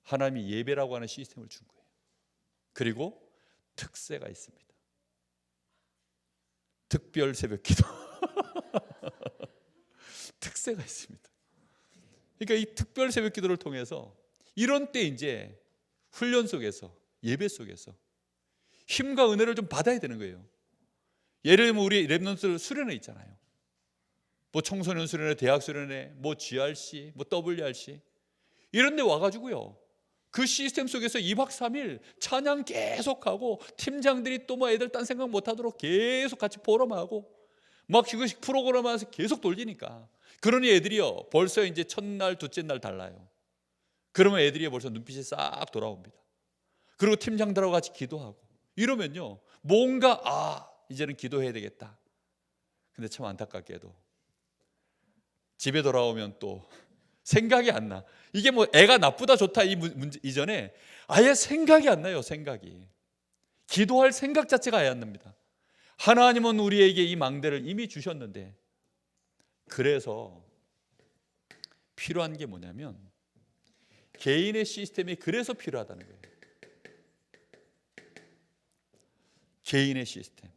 하나님이 예배라고 하는 시스템을 준 거예요. 그리고 특세가 있습니다. 특별 새벽 기도. 특세가 있습니다. 그러니까 이 특별 새벽 기도를 통해서 이런 때 이제 훈련 속에서, 예배 속에서 힘과 은혜를 좀 받아야 되는 거예요. 예를 들면 우리 랩런트 수련회 있잖아요. 뭐 청소년 수련회, 대학 수련회, 뭐 GRC, 뭐 WRC 이런 데 와가지고요, 그 시스템 속에서 2박 3일 찬양 계속하고, 팀장들이 또 뭐 애들 딴 생각 못하도록 계속 같이 포럼하고 막 그것이 프로그램 하면서 계속 돌리니까, 그러니 애들이요 벌써 이제 첫날 둘째 날 달라요. 그러면 애들이 벌써 눈빛이 싹 돌아옵니다. 그리고 팀장들하고 같이 기도하고 이러면요, 뭔가 이제는 기도해야 되겠다. 근데 참 안타깝게도 집에 돌아오면 또 생각이 안 나. 이게 뭐 애가 나쁘다 좋다 이 문제 이전에 아예 생각이 안 나요. 생각이. 기도할 생각 자체가 아예 안 납니다. 하나님은 우리에게 이 망대를 이미 주셨는데, 그래서 필요한 게 뭐냐면 개인의 시스템이 그래서 필요하다는 거예요. 개인의 시스템,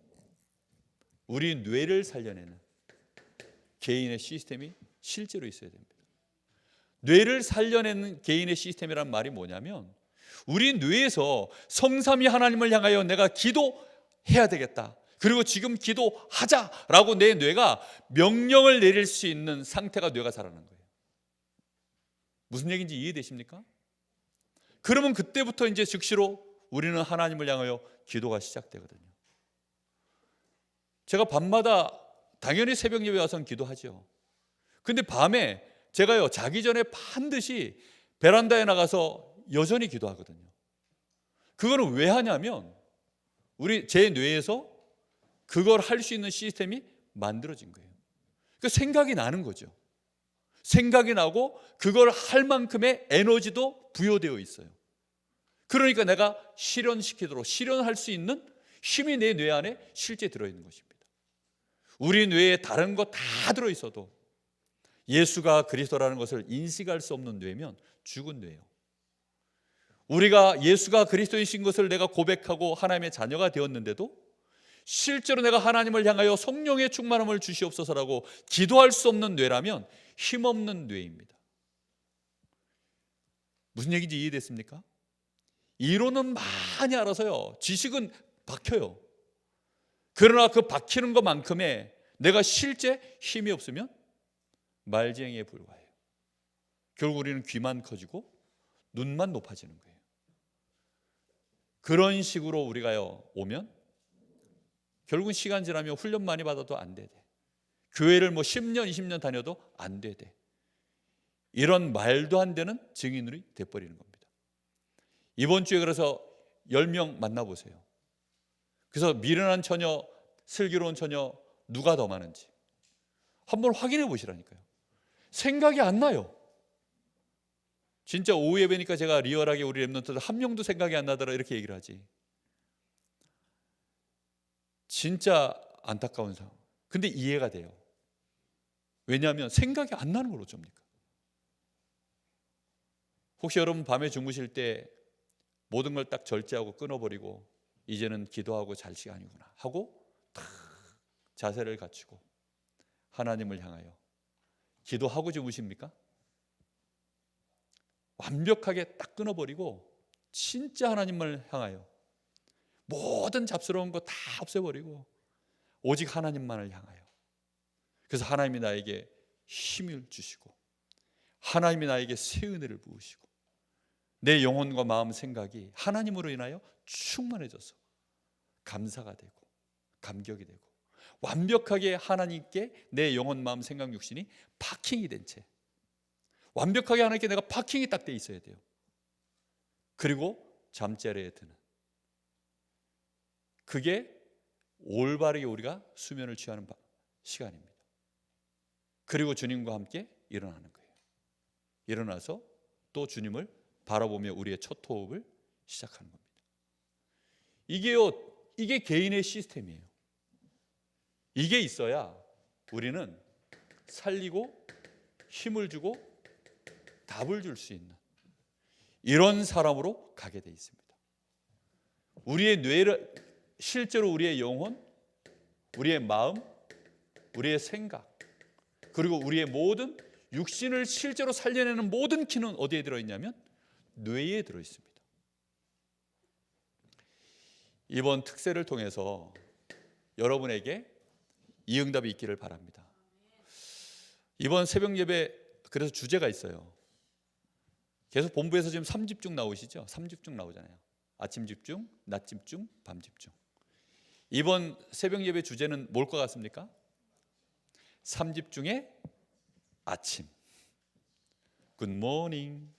우리 뇌를 살려내는 개인의 시스템이 실제로 있어야 됩니다. 뇌를 살려내는 개인의 시스템이란 말이 뭐냐면, 우리 뇌에서 성삼위 하나님을 향하여 내가 기도해야 되겠다, 그리고 지금 기도하자라고 내 뇌가 명령을 내릴 수 있는 상태가 뇌가 살아나는 거예요. 무슨 얘기인지 이해되십니까? 그러면 그때부터 이제 즉시로 우리는 하나님을 향하여 기도가 시작되거든요. 제가 밤마다 당연히 새벽 예배 와서는 기도하죠. 근데 밤에 제가요 자기 전에 반드시 베란다에 나가서 여전히 기도하거든요. 그거는 왜 하냐면 제 뇌에서 그걸 할 수 있는 시스템이 만들어진 거예요. 그러니까 생각이 나는 거죠. 생각이 나고 그걸 할 만큼의 에너지도 부여되어 있어요. 그러니까 내가 실현할 수 있는 힘이 내 뇌 안에 실제 들어있는 것입니다. 우리 뇌에 다른 거 다 들어있어도 예수가 그리스도라는 것을 인식할 수 없는 뇌면 죽은 뇌예요. 우리가 예수가 그리스도이신 것을 내가 고백하고 하나님의 자녀가 되었는데도 실제로 내가 하나님을 향하여 성령의 충만함을 주시옵소서라고 기도할 수 없는 뇌라면 힘없는 뇌입니다. 무슨 얘기인지 이해됐습니까? 이론은 많이 알아서요, 지식은 박혀요. 그러나 그 박히는 것만큼의 내가 실제 힘이 없으면 말쟁이에 불과해요. 결국 우리는 귀만 커지고 눈만 높아지는 거예요. 그런 식으로 우리가요 오면 결국은 시간 지나면 훈련 많이 받아도 안 되대. 교회를 뭐 10년 20년 다녀도 안 되대. 이런 말도 안 되는 증인으로 돼버리는 겁니다. 이번 주에 그래서 10명 만나보세요. 그래서 미련한 처녀, 슬기로운 처녀 누가 더 많은지 한번 확인해 보시라니까요. 생각이 안 나요. 진짜 오후 예배니까 제가 리얼하게 우리 랩런트들 한 명도 생각이 안 나더라 이렇게 얘기를 하지. 진짜 안타까운 상황. 근데 이해가 돼요. 왜냐하면 생각이 안 나는 걸 어쩝니까? 혹시 여러분 밤에 주무실 때 모든 걸 딱 절제하고 끊어버리고 이제는 기도하고 잘 시간이구나 하고 탁 자세를 갖추고 하나님을 향하여 기도하고 주무십니까? 완벽하게 딱 끊어버리고 진짜 하나님을 향하여 모든 잡스러운 거 다 없애버리고 오직 하나님만을 향하여, 그래서 하나님이 나에게 힘을 주시고 하나님이 나에게 새 은혜를 부으시고 내 영혼과 마음 생각이 하나님으로 인하여 충만해져서 감사가 되고 감격이 되고 완벽하게 하나님께 내 영혼 마음 생각 육신이 파킹이 된 채, 완벽하게 하나님께 내가 파킹이 딱 돼 있어야 돼요. 그리고 잠자리에 드는, 그게 올바르게 우리가 수면을 취하는 시간입니다. 그리고 주님과 함께 일어나는 거예요. 일어나서 또 주님을 바라보며 우리의 첫 호흡을 시작하는 겁니다. 이게 개인의 시스템이에요. 이게 있어야 우리는 살리고 힘을 주고 답을 줄 수 있는 이런 사람으로 가게 돼 있습니다. 우리의 뇌를, 실제로 우리의 영혼, 우리의 마음, 우리의 생각, 그리고 우리의 모든 육신을 실제로 살려내는 모든 키는 어디에 들어있냐면 뇌에 들어있습니다. 이번 특세를 통해서 여러분에게 이 응답이 있기를 바랍니다. 이번 새벽 예배 그래서 주제가 있어요. 계속 본부에서 지금 3집중 나오시죠? 3집중 나오잖아요. 아침 집중, 낮 집중, 밤 집중. 이번 새벽 예배 주제는 뭘 것 같습니까? 3집중의 아침. 굿모닝.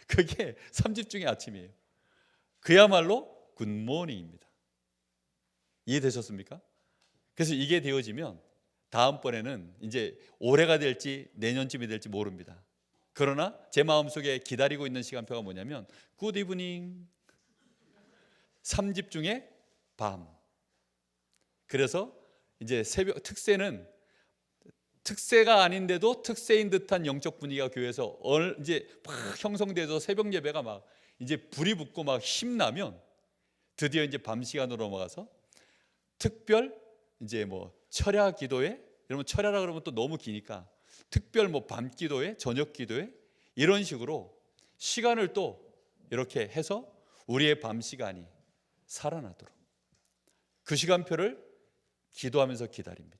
그게 3집중의 아침이에요. 그야말로 굿모닝입니다. 이해되셨습니까? 그래서 이게 되어지면 다음번에는 이제 올해가 될지 내년쯤이 될지 모릅니다. 그러나 제 마음속에 기다리고 있는 시간표가 뭐냐면 굿 이브닝, 3집중의 밤. 그래서 이제 새벽 특세는 특세가 아닌데도 특세인 듯한 영적 분위기가 교회에서 이제 막 형성돼서 새벽 예배가 막 이제 불이 붙고 막 힘나면 드디어 이제 밤 시간으로 넘어가서 특별 이제 뭐 철야 기도회, 여러분 철야라 그러면 또 너무 기니까 특별 뭐 밤 기도회, 저녁 기도회 이런 식으로 시간을 또 이렇게 해서 우리의 밤 시간이 살아나도록 그 시간표를 기도하면서 기다립니다.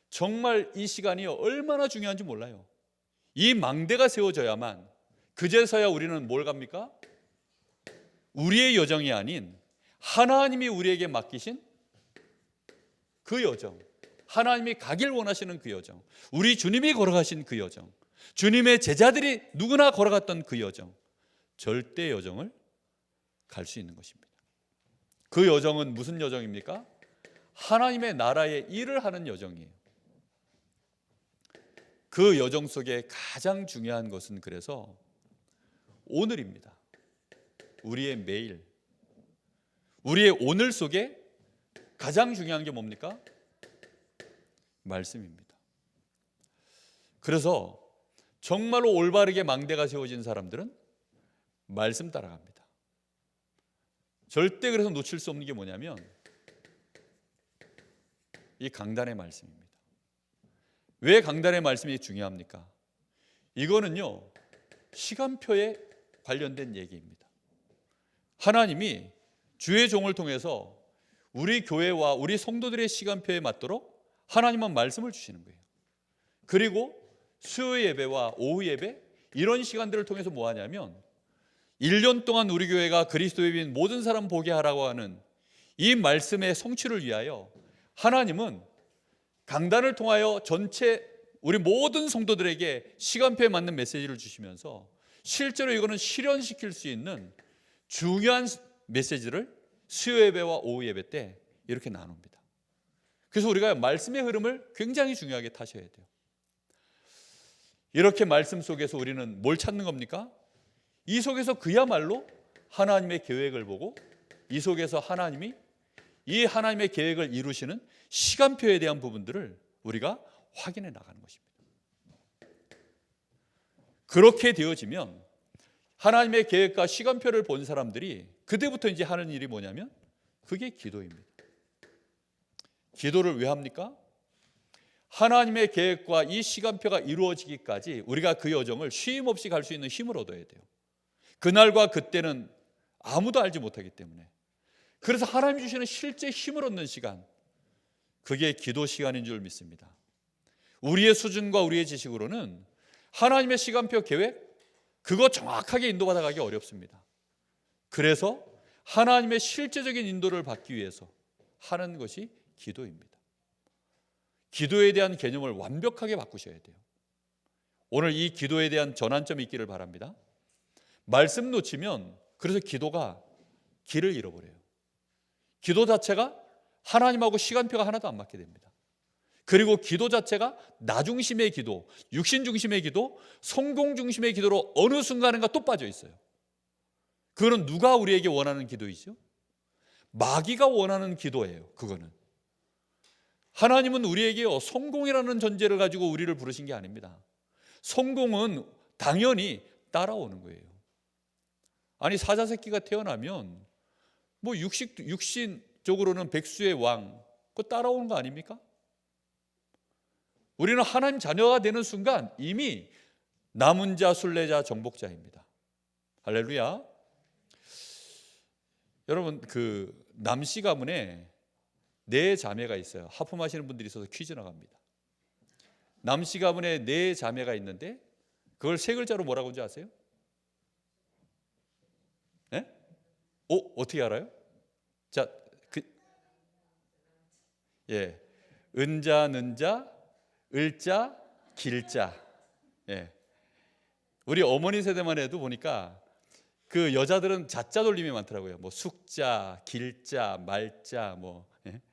정말 이 시간이 얼마나 중요한지 몰라요. 이 망대가 세워져야만 그제서야 우리는 뭘 갑니까? 우리의 여정이 아닌 하나님이 우리에게 맡기신 그 여정, 하나님이 가길 원하시는 그 여정, 우리 주님이 걸어가신 그 여정, 주님의 제자들이 누구나 걸어갔던 그 여정, 절대 여정을 갈 수 있는 것입니다. 그 여정은 무슨 여정입니까? 하나님의 나라의 일을 하는 여정이에요. 그 여정 속에 가장 중요한 것은 그래서 오늘입니다. 우리의 매일, 우리의 오늘 속에 가장 중요한 게 뭡니까? 말씀입니다. 그래서 정말로 올바르게 망대가 세워진 사람들은 말씀 따라갑니다. 절대 그래서 놓칠 수 없는 게 뭐냐면 이 강단의 말씀입니다. 왜 강단의 말씀이 중요합니까? 이거는요, 시간표에 관련된 얘기입니다. 하나님이 주의 종을 통해서 우리 교회와 우리 성도들의 시간표에 맞도록 하나님은 말씀을 주시는 거예요. 그리고 수요 예배와 오후 예배 이런 시간들을 통해서 뭐 하냐면 1년 동안 우리 교회가 그리스도의 빛 모든 사람 보게 하라고 하는 이 말씀의 성취를 위하여 하나님은 강단을 통하여 전체 우리 모든 성도들에게 시간표에 맞는 메시지를 주시면서 실제로 이거는 실현시킬 수 있는 중요한 메시지를 수요 예배와 오후 예배 때 이렇게 나눕니다. 그래서 우리가 말씀의 흐름을 굉장히 중요하게 타셔야 돼요. 이렇게 말씀 속에서 우리는 뭘 찾는 겁니까? 이 속에서 그야말로 하나님의 계획을 보고 이 속에서 하나님이 이 하나님의 계획을 이루시는 시간표에 대한 부분들을 우리가 확인해 나가는 것입니다. 그렇게 되어지면 하나님의 계획과 시간표를 본 사람들이 그때부터 이제 하는 일이 뭐냐면 그게 기도입니다. 기도를 왜 합니까? 하나님의 계획과 이 시간표가 이루어지기까지 우리가 그 여정을 쉼 없이 갈 수 있는 힘을 얻어야 돼요. 그날과 그때는 아무도 알지 못하기 때문에. 그래서 하나님 주시는 실제 힘을 얻는 시간, 그게 기도 시간인 줄 믿습니다. 우리의 수준과 우리의 지식으로는 하나님의 시간표 계획, 그거 정확하게 인도받아가기 어렵습니다. 그래서 하나님의 실제적인 인도를 받기 위해서 하는 것이 기도입니다. 기도에 대한 개념을 완벽하게 바꾸셔야 돼요. 오늘 이 기도에 대한 전환점이 있기를 바랍니다. 말씀 놓치면 그래서 기도가 길을 잃어버려요. 기도 자체가 하나님하고 시간표가 하나도 안 맞게 됩니다. 그리고 기도 자체가 나 중심의 기도, 육신 중심의 기도, 성공 중심의 기도로 어느 순간인가 또 빠져 있어요. 그거는 누가 우리에게 원하는 기도이죠? 마귀가 원하는 기도예요. 그거는 하나님은 우리에게 성공이라는 전제를 가지고 우리를 부르신 게 아닙니다. 성공은 당연히 따라오는 거예요. 아니 사자새끼가 태어나면 뭐 육신적으로는 백수의 왕, 그거 따라오는 거 아닙니까? 우리는 하나님 자녀가 되는 순간 이미 남은 자, 순례자, 정복자입니다. 할렐루야. 여러분 그 남씨 가문에 네 자매가 있어요. 하품하시는 분들이 있어서 퀴즈 나갑니다. 남씨 가문에 네 자매가 있는데 그걸 세 글자로 뭐라고 하는지 아세요? 네? 어떻게 알아요? 자, 예, 은자, 는자, 을자, 길자. 예, 우리 어머니 세대만 해도 보니까 그 여자들은 자자 돌림이 많더라고요. 뭐 숙자, 길자, 말자, 뭐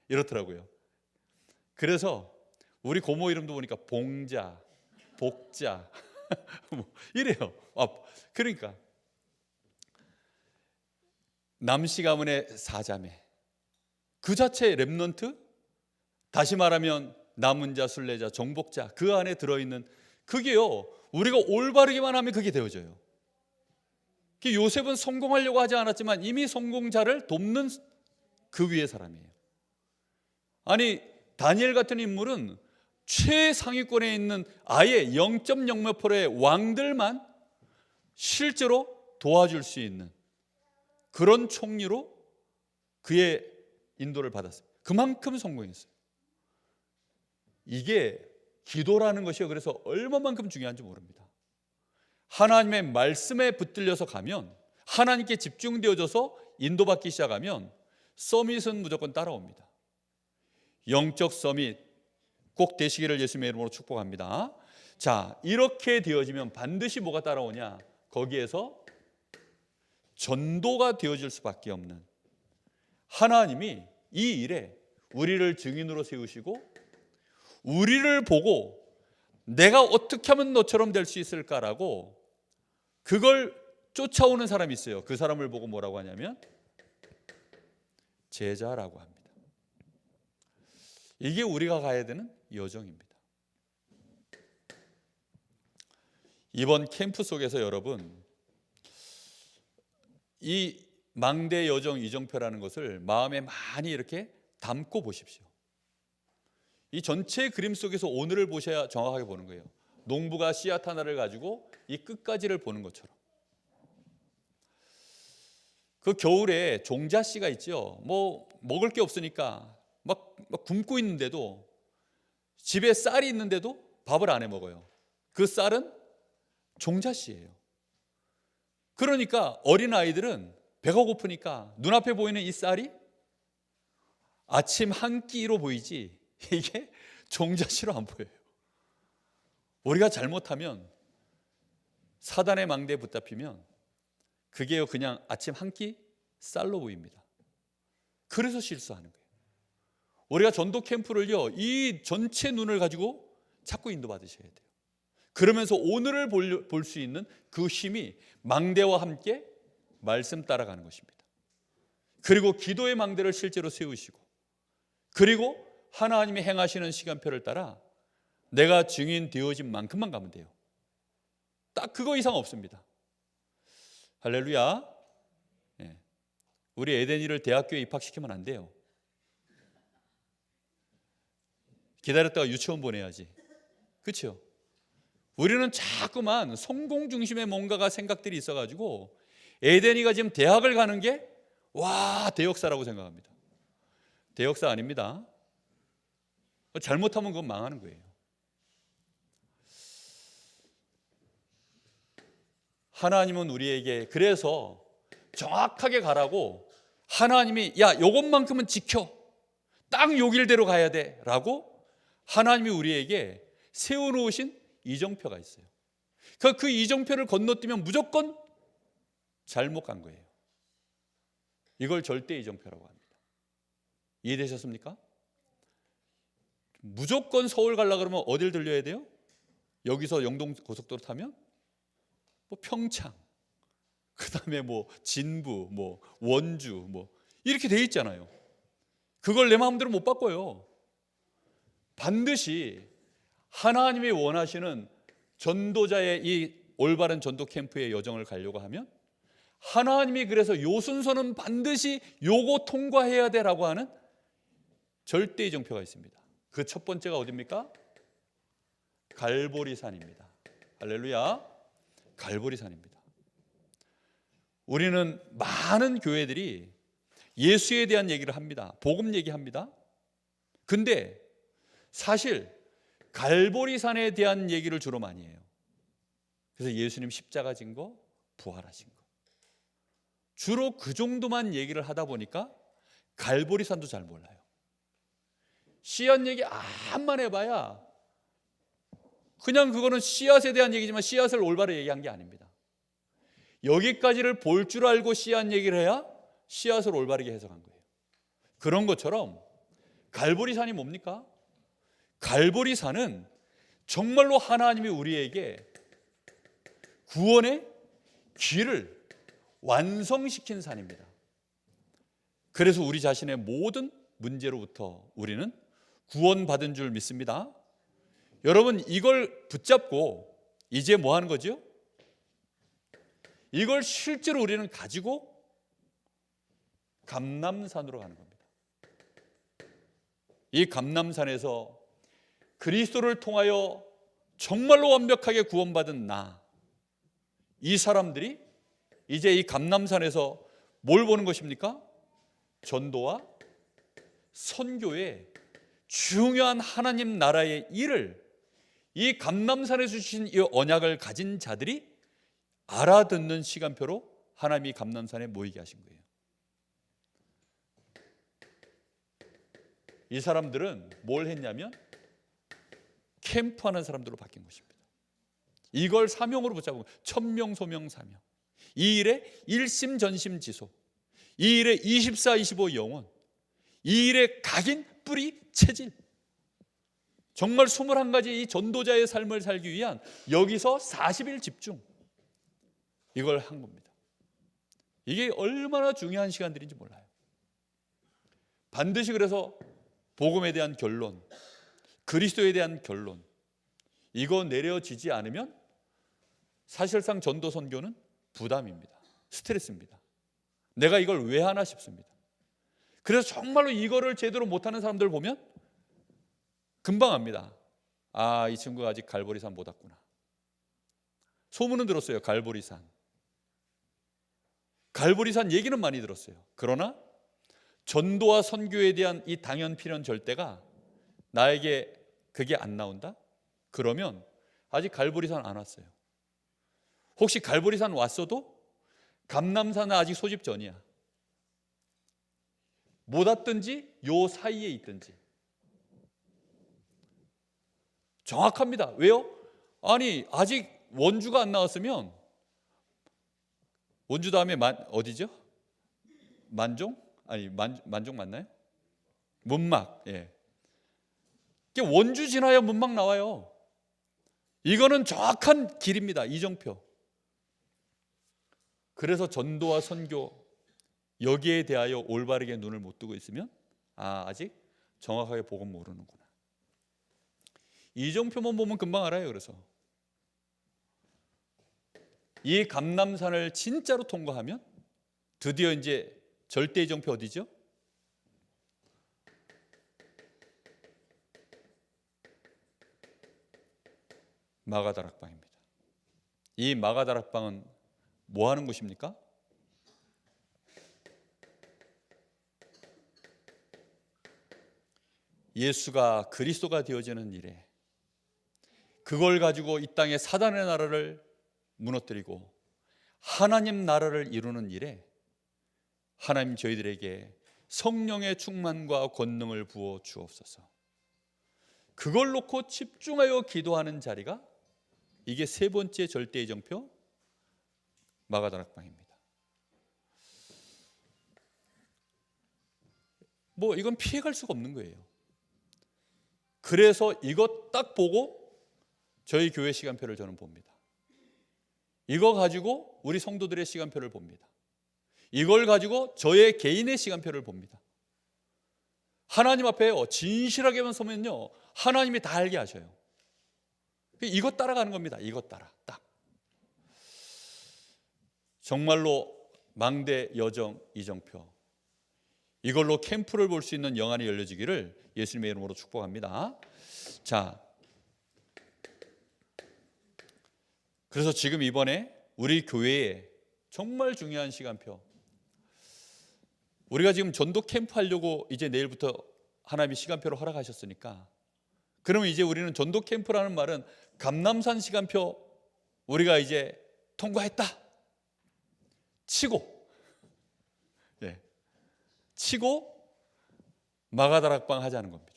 이렇더라고요. 그래서 우리 고모 이름도 보니까 봉자, 복자, 뭐 이래요. 그러니까 남씨 가문의 사자매, 그 자체 렘넌트, 다시 말하면 남은자, 순례자, 정복자, 그 안에 들어있는 그게요, 우리가 올바르기만 하면 그게 되어져요. 요셉은 성공하려고 하지 않았지만 이미 성공자를 돕는 그 위의 사람이에요. 아니, 다니엘 같은 인물은 최상위권에 있는 아예 0.0몇 프로의 왕들만 실제로 도와줄 수 있는 그런 총리로 그의 인도를 받았어요. 그만큼 성공했어요. 이게 기도라는 것이요, 그래서 얼마만큼 중요한지 모릅니다. 하나님의 말씀에 붙들려서 가면, 하나님께 집중되어져서 인도받기 시작하면 서밋은 무조건 따라옵니다. 영적 서밋 꼭 되시기를 예수님의 이름으로 축복합니다. 자, 이렇게 되어지면 반드시 뭐가 따라오냐? 거기에서 전도가 되어질 수밖에 없는, 하나님이 이 일에 우리를 증인으로 세우시고 우리를 보고 내가 어떻게 하면 너처럼 될 수 있을까라고 그걸 쫓아오는 사람이 있어요. 그 사람을 보고 뭐라고 하냐면 제자라고 합니다. 이게 우리가 가야 되는 여정입니다. 이번 캠프 속에서 여러분, 이 망대 여정 이정표라는 것을 마음에 많이 이렇게 담고 보십시오. 이 전체 그림 속에서 오늘을 보셔야 정확하게 보는 거예요. 농부가 씨앗 하나를 가지고 이 끝까지를 보는 것처럼. 그 겨울에 종자씨가 있죠. 뭐 먹을 게 없으니까 막 굶고 있는데도, 집에 쌀이 있는데도 밥을 안 해 먹어요. 그 쌀은 종자씨예요. 그러니까 어린 아이들은 배가 고프니까 눈앞에 보이는 이 쌀이 아침 한 끼로 보이지 이게 종자씨로 안 보여요. 우리가 잘못하면, 사단의 망대에 붙잡히면 그게요 그냥 아침 한 끼 쌀로 보입니다. 그래서 실수하는 거예요. 우리가 전도 캠프를요 이 전체 눈을 가지고 자꾸 인도받으셔야 돼요. 그러면서 오늘을 볼 수 있는 그 힘이 망대와 함께 말씀 따라가는 것입니다. 그리고 기도의 망대를 실제로 세우시고, 그리고 하나님이 행하시는 시간표를 따라 내가 증인 되어진 만큼만 가면 돼요. 딱 그거 이상 없습니다. 할렐루야. 우리 에덴이를 대학교에 입학시키면 안 돼요. 기다렸다가 유치원 보내야지. 그렇죠? 우리는 자꾸만 성공 중심의 뭔가가 생각들이 있어가지고 에덴이가 지금 대학을 가는 게 대역사라고 생각합니다. 대역사 아닙니다. 잘못하면 그건 망하는 거예요. 하나님은 우리에게 그래서 정확하게 가라고, 하나님이 야 요것만큼은 지켜, 딱 요 길대로 가야 돼 라고 하나님이 우리에게 세워놓으신 이정표가 있어요. 그 이정표를 건너뛰면 무조건 잘못 간 거예요. 이걸 절대 이정표라고 합니다. 이해되셨습니까? 무조건 서울 가려고 그러면 어딜 들려야 돼요? 여기서 영동 고속도로 타면 뭐 평창, 그 다음에 뭐 진부, 뭐 원주, 뭐 이렇게 돼 있잖아요. 그걸 내 마음대로 못 바꿔요. 반드시 하나님이 원하시는 전도자의 이 올바른 전도 캠프의 여정을 가려고 하면 하나님이 그래서 요 순서는 반드시 요거 통과해야 되라고 하는 절대 이정표가 있습니다. 그 첫 번째가 어디입니까? 갈보리산입니다. 할렐루야. 갈보리산입니다. 우리는 많은 교회들이 예수에 대한 얘기를 합니다. 복음 얘기합니다. 근데 사실 갈보리산에 대한 얘기를 주로 많이 해요. 그래서 예수님 십자가 진 거, 부활하신 거, 주로 그 정도만 얘기를 하다 보니까 갈보리산도 잘 몰라요. 씨앗 얘기 암만 해봐야 그냥 그거는 씨앗에 대한 얘기지만 씨앗을 올바로 얘기한 게 아닙니다. 여기까지를 볼 줄 알고 씨앗 얘기를 해야 씨앗을 올바르게 해석한 거예요. 그런 것처럼 갈보리산이 뭡니까? 갈보리산은 정말로 하나님이 우리에게 구원의 길을 완성시킨 산입니다. 그래서 우리 자신의 모든 문제로부터 우리는 구원받은 줄 믿습니다. 여러분, 이걸 붙잡고 이제 뭐 하는 거죠? 이걸 실제로 우리는 가지고 감람산으로 가는 겁니다. 이 감람산에서 그리스도를 통하여 정말로 완벽하게 구원받은 이 사람들이 이제 이 감람산에서 뭘 보는 것입니까? 전도와 선교의 중요한 하나님 나라의 일을 이 감람산에서 주신 이 언약을 가진 자들이 알아듣는 시간표로 하나님이 감람산에 모이게 하신 거예요. 이 사람들은 뭘 했냐면 캠프하는 사람들로 바뀐 것입니다. 이걸 사명으로 붙잡고 천명 소명 사명, 이 일에 일심전심지소, 이 일에 24, 25 영혼, 이 일에 각인, 뿌리, 체질, 정말 21가지 이 전도자의 삶을 살기 위한 여기서 40일 집중, 이걸 한 겁니다. 이게 얼마나 중요한 시간들인지 몰라요. 반드시 그래서 복음에 대한 결론, 그리스도에 대한 결론, 이거 내려지지 않으면 사실상 전도 선교는 부담입니다. 스트레스입니다. 내가 이걸 왜 하나 싶습니다. 그래서 정말로 이거를 제대로 못하는 사람들 보면 금방 압니다. 아, 이 친구가 아직 갈보리산 못 왔구나. 소문은 들었어요. 갈보리산 얘기는 많이 들었어요. 그러나 전도와 선교에 대한 이 당연 필연 절대가 나에게 그게 안 나온다? 그러면 아직 갈보리산 안 왔어요. 혹시 갈보리산 왔어도 감람산은 아직 소집 전이야. 못 왔든지 요 사이에 있든지. 정확합니다. 왜요? 아니, 아직 원주가 안 나왔으면, 원주 다음에 어디죠? 만종? 아니, 만종 맞나요? 문막. 예. 원주 지나야 문막 나와요. 이거는 정확한 길입니다. 이정표. 그래서 전도와 선교, 여기에 대하여 올바르게 눈을 못 뜨고 있으면 아직 정확하게 복음 모르는구나. 이정표만 보면 금방 알아요. 그래서 이 감람산을 진짜로 통과하면 드디어 이제 절대 이정표 어디죠? 마가다락방입니다. 이 마가다락방은 뭐 하는 곳입니까? 예수가 그리스도가 되어지는 일에, 그걸 가지고 이 땅에 사단의 나라를 무너뜨리고 하나님 나라를 이루는 일에 하나님 저희들에게 성령의 충만과 권능을 부어 주옵소서. 그걸 놓고 집중하여 기도하는 자리가 이게 세 번째 절대 이정표 마가다락방입니다. 뭐 이건 피해갈 수가 없는 거예요. 그래서 이것 딱 보고 저희 교회 시간표를 저는 봅니다. 이거 가지고 우리 성도들의 시간표를 봅니다. 이걸 가지고 저의 개인의 시간표를 봅니다. 하나님 앞에 진실하게만 서면요, 하나님이 다 알게 하셔요. 이것 따라가는 겁니다. 이것 따라 딱. 정말로 망대 여정 이정표, 이걸로 캠프를 볼 수 있는 영안이 열려지기를 예수님의 이름으로 축복합니다. 자, 그래서 지금 이번에 우리 교회에 정말 중요한 시간표, 우리가 지금 전도 캠프 하려고 이제 내일부터 하나님이 시간표로 허락하셨으니까, 그러면 이제 우리는 전도 캠프라는 말은 감남산 시간표 우리가 이제 통과했다 치고, 치고 마가다락방 하자는 겁니다.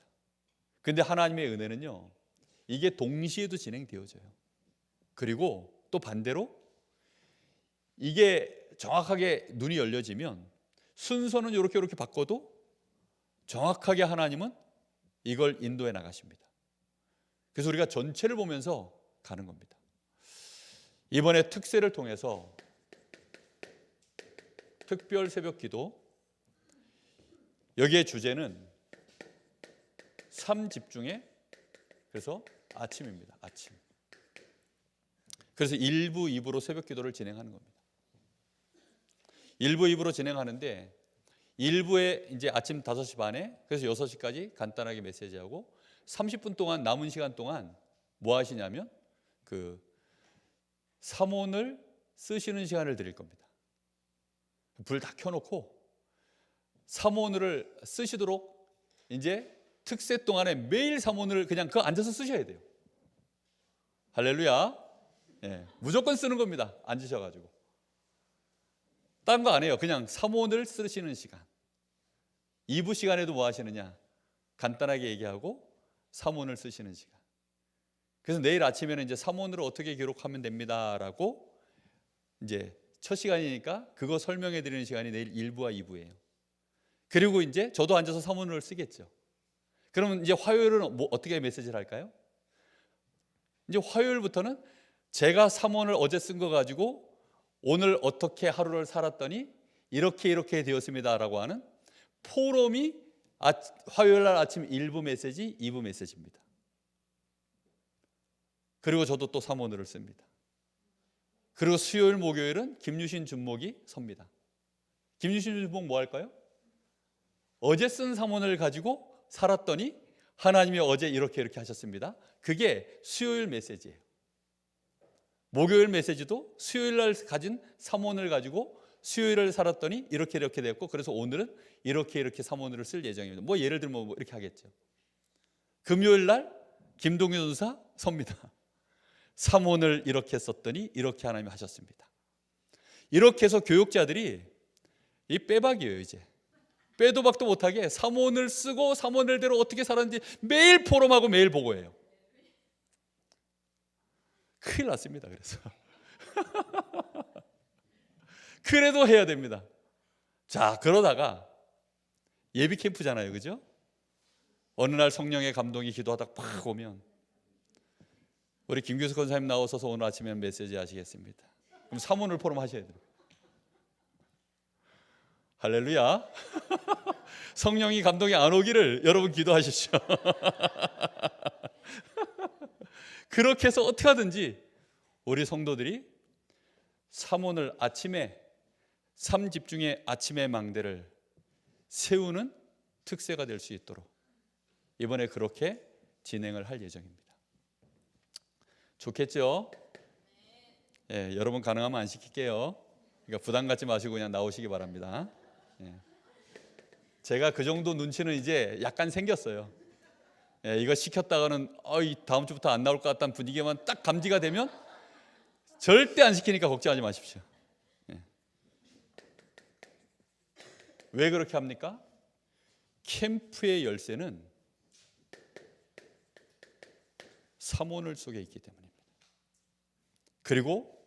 근데 하나님의 은혜는요, 이게 동시에도 진행되어져요. 그리고 또 반대로 이게 정확하게 눈이 열려지면 순서는 이렇게 바꿔도 정확하게 하나님은 이걸 인도해 나가십니다. 그래서 우리가 전체를 보면서 가는 겁니다. 이번에 특세를 통해서 특별 새벽 기도, 여기에 주제는 삶 집중에, 그래서 아침입니다. 아침. 그래서 1부, 2부로 새벽 기도를 진행하는 겁니다. 1부, 2부로 진행하는데 1부에 이제 아침 5시 반에, 그래서 6시까지 간단하게 메시지하고 30분 동안, 남은 시간 동안 뭐 하시냐면 그 사몬을 쓰시는 시간을 드릴 겁니다. 불 다 켜놓고 사몬을 쓰시도록 이제 특세 동안에 매일 사몬을 그냥 그 앉아서 쓰셔야 돼요. 할렐루야. 무조건 쓰는 겁니다. 앉으셔가지고. 딴 거 안 해요. 그냥 사몬을 쓰시는 시간. 2부 시간에도 뭐 하시느냐, 간단하게 얘기하고 사몬을 쓰시는 시간. 그래서 내일 아침에는 이제 사몬으로 어떻게 기록하면 됩니다라고, 이제 첫 시간이니까 그거 설명해 드리는 시간이 내일 1부와 2부예요. 그리고 이제 저도 앉아서 사몬을 쓰겠죠. 그러면 이제 화요일은 뭐 어떻게 메시지를 할까요? 이제 화요일부터는 제가 사몬을 어제 쓴 거 가지고 오늘 어떻게 하루를 살았더니 이렇게 되었습니다라고 하는 포럼이 화요일 날 아침 1부 메시지, 2부 메시지입니다. 그리고 저도 또 사모늘을 씁니다. 그리고 수요일, 목요일은 김유신 준목이 섭니다. 김유신 준목 뭐 할까요? 어제 쓴 사모늘 가지고 살았더니 하나님이 어제 이렇게 하셨습니다. 그게 수요일 메시지예요. 목요일 메시지도 수요일 날 가진 사모늘 가지고 수요일을 살았더니 이렇게 되었고, 그래서 오늘은 이렇게 사모늘을 쓸 예정입니다. 뭐 예를 들면 뭐 이렇게 하겠죠. 금요일 날 김동현 전사 섭니다. 사모늘 이렇게 썼더니 이렇게 하나님이 하셨습니다. 이렇게 해서 교육자들이 이 빼박이에요. 이제 빼도 박도 못하게 사모늘 쓰고 사모늘대로 어떻게 살았는지 매일 포럼하고 매일 보고해요. 큰일 났습니다. 그래서 그래도 해야 됩니다. 자, 그러다가 예비 캠프잖아요, 그죠? 어느 날 성령의 감동이 기도하다 팍 오면 우리 김규석 권사님 나오셔서 오늘 아침에 메시지 하시겠습니다. 그럼 사모늘 포럼 하셔야 돼요. 할렐루야. 성령이 감동이 안 오기를 여러분 기도하십시오. 그렇게 해서 어떻게 하든지 우리 성도들이 사모늘 아침에, 삶 집중의 아침의 망대를 세우는 특세가 될 수 있도록 이번에 그렇게 진행을 할 예정입니다. 좋겠죠? 여러분 가능하면 안 시킬게요. 그러니까 부담 갖지 마시고 그냥 나오시기 바랍니다. 제가 그 정도 눈치는 이제 약간 생겼어요. 이거 시켰다가는 다음 주부터 안 나올 것 같다는 분위기만 딱 감지가 되면 절대 안 시키니까 걱정하지 마십시오. 왜 그렇게 합니까? 캠프의 열쇠는 사모늘 속에 있기 때문입니다. 그리고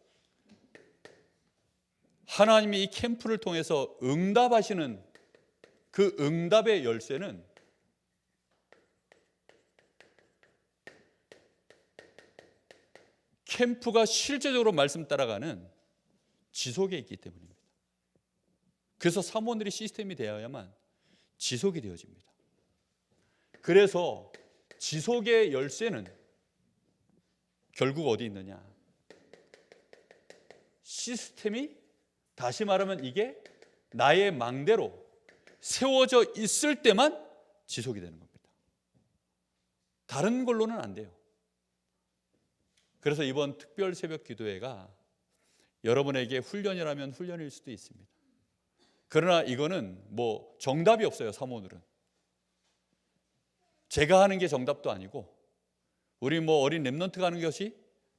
하나님이 이 캠프를 통해서 응답하시는 그 응답의 열쇠는 캠프가 실제적으로 말씀 따라가는 지속에 있기 때문입니다. 그래서 사모늘이 시스템이 되어야만 지속이 되어집니다. 그래서 지속의 열쇠는 결국 어디 있느냐? 시스템이, 다시 말하면 이게 나의 망대로 세워져 있을 때만 지속이 되는 겁니다. 다른 걸로는 안 돼요. 그래서 이번 특별 새벽 기도회가 여러분에게 훈련이라면 훈련일 수도 있습니다. 그러나 이거는 뭐 정답이 없어요. 사모늘은 제가 하는 게 정답도 아니고 우리 어린 랩런트가 하는 것이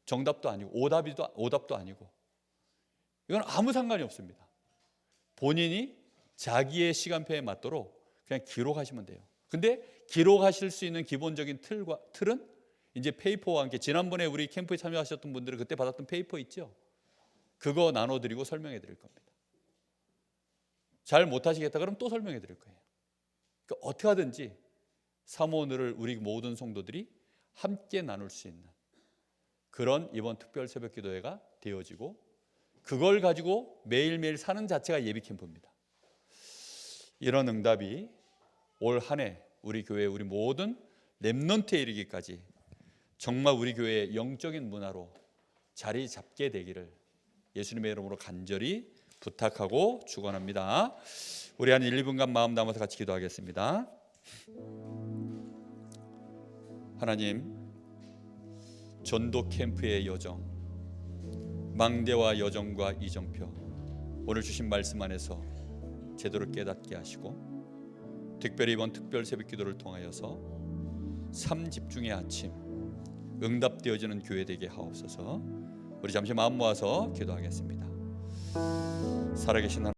정답도 아니고 오답도 아니고 이건 아무 상관이 없습니다. 본인이 자기의 시간표에 맞도록 그냥 기록하시면 돼요. 근데 기록하실 수 있는 기본적인 틀은 이제 페이퍼와 함께 지난번에 우리 캠프에 참여하셨던 분들은 그때 받았던 페이퍼 있죠? 그거 나눠드리고 설명해 드릴 겁니다. 잘 못하시겠다 그러면 또 설명해 드릴 거예요. 그러니까 어떻게 하든지 사모오늘을 우리 모든 성도들이 함께 나눌 수 있는 그런 이번 특별 새벽 기도회가 되어지고 그걸 가지고 매일매일 사는 자체가 예비 캠프입니다. 이런 응답이 올 한 해 우리 교회 우리 모든 렘넌트에 이르기까지 정말 우리 교회의 영적인 문화로 자리 잡게 되기를 예수님의 이름으로 간절히 부탁하고 축원합니다. 우리 한 1-2분간 마음 담아서 같이 기도하겠습니다. 하나님, 전도 캠프의 여정, 망대와 여정과 이정표 오늘 주신 말씀 안에서 제대로 깨닫게 하시고 특별히 이번 특별 새벽 기도를 통하여서 삶 집중의 아침 응답되어지는 교회 되게 하옵소서. 우리 잠시 마음 모아서 기도하겠습니다. 살아계신 하나님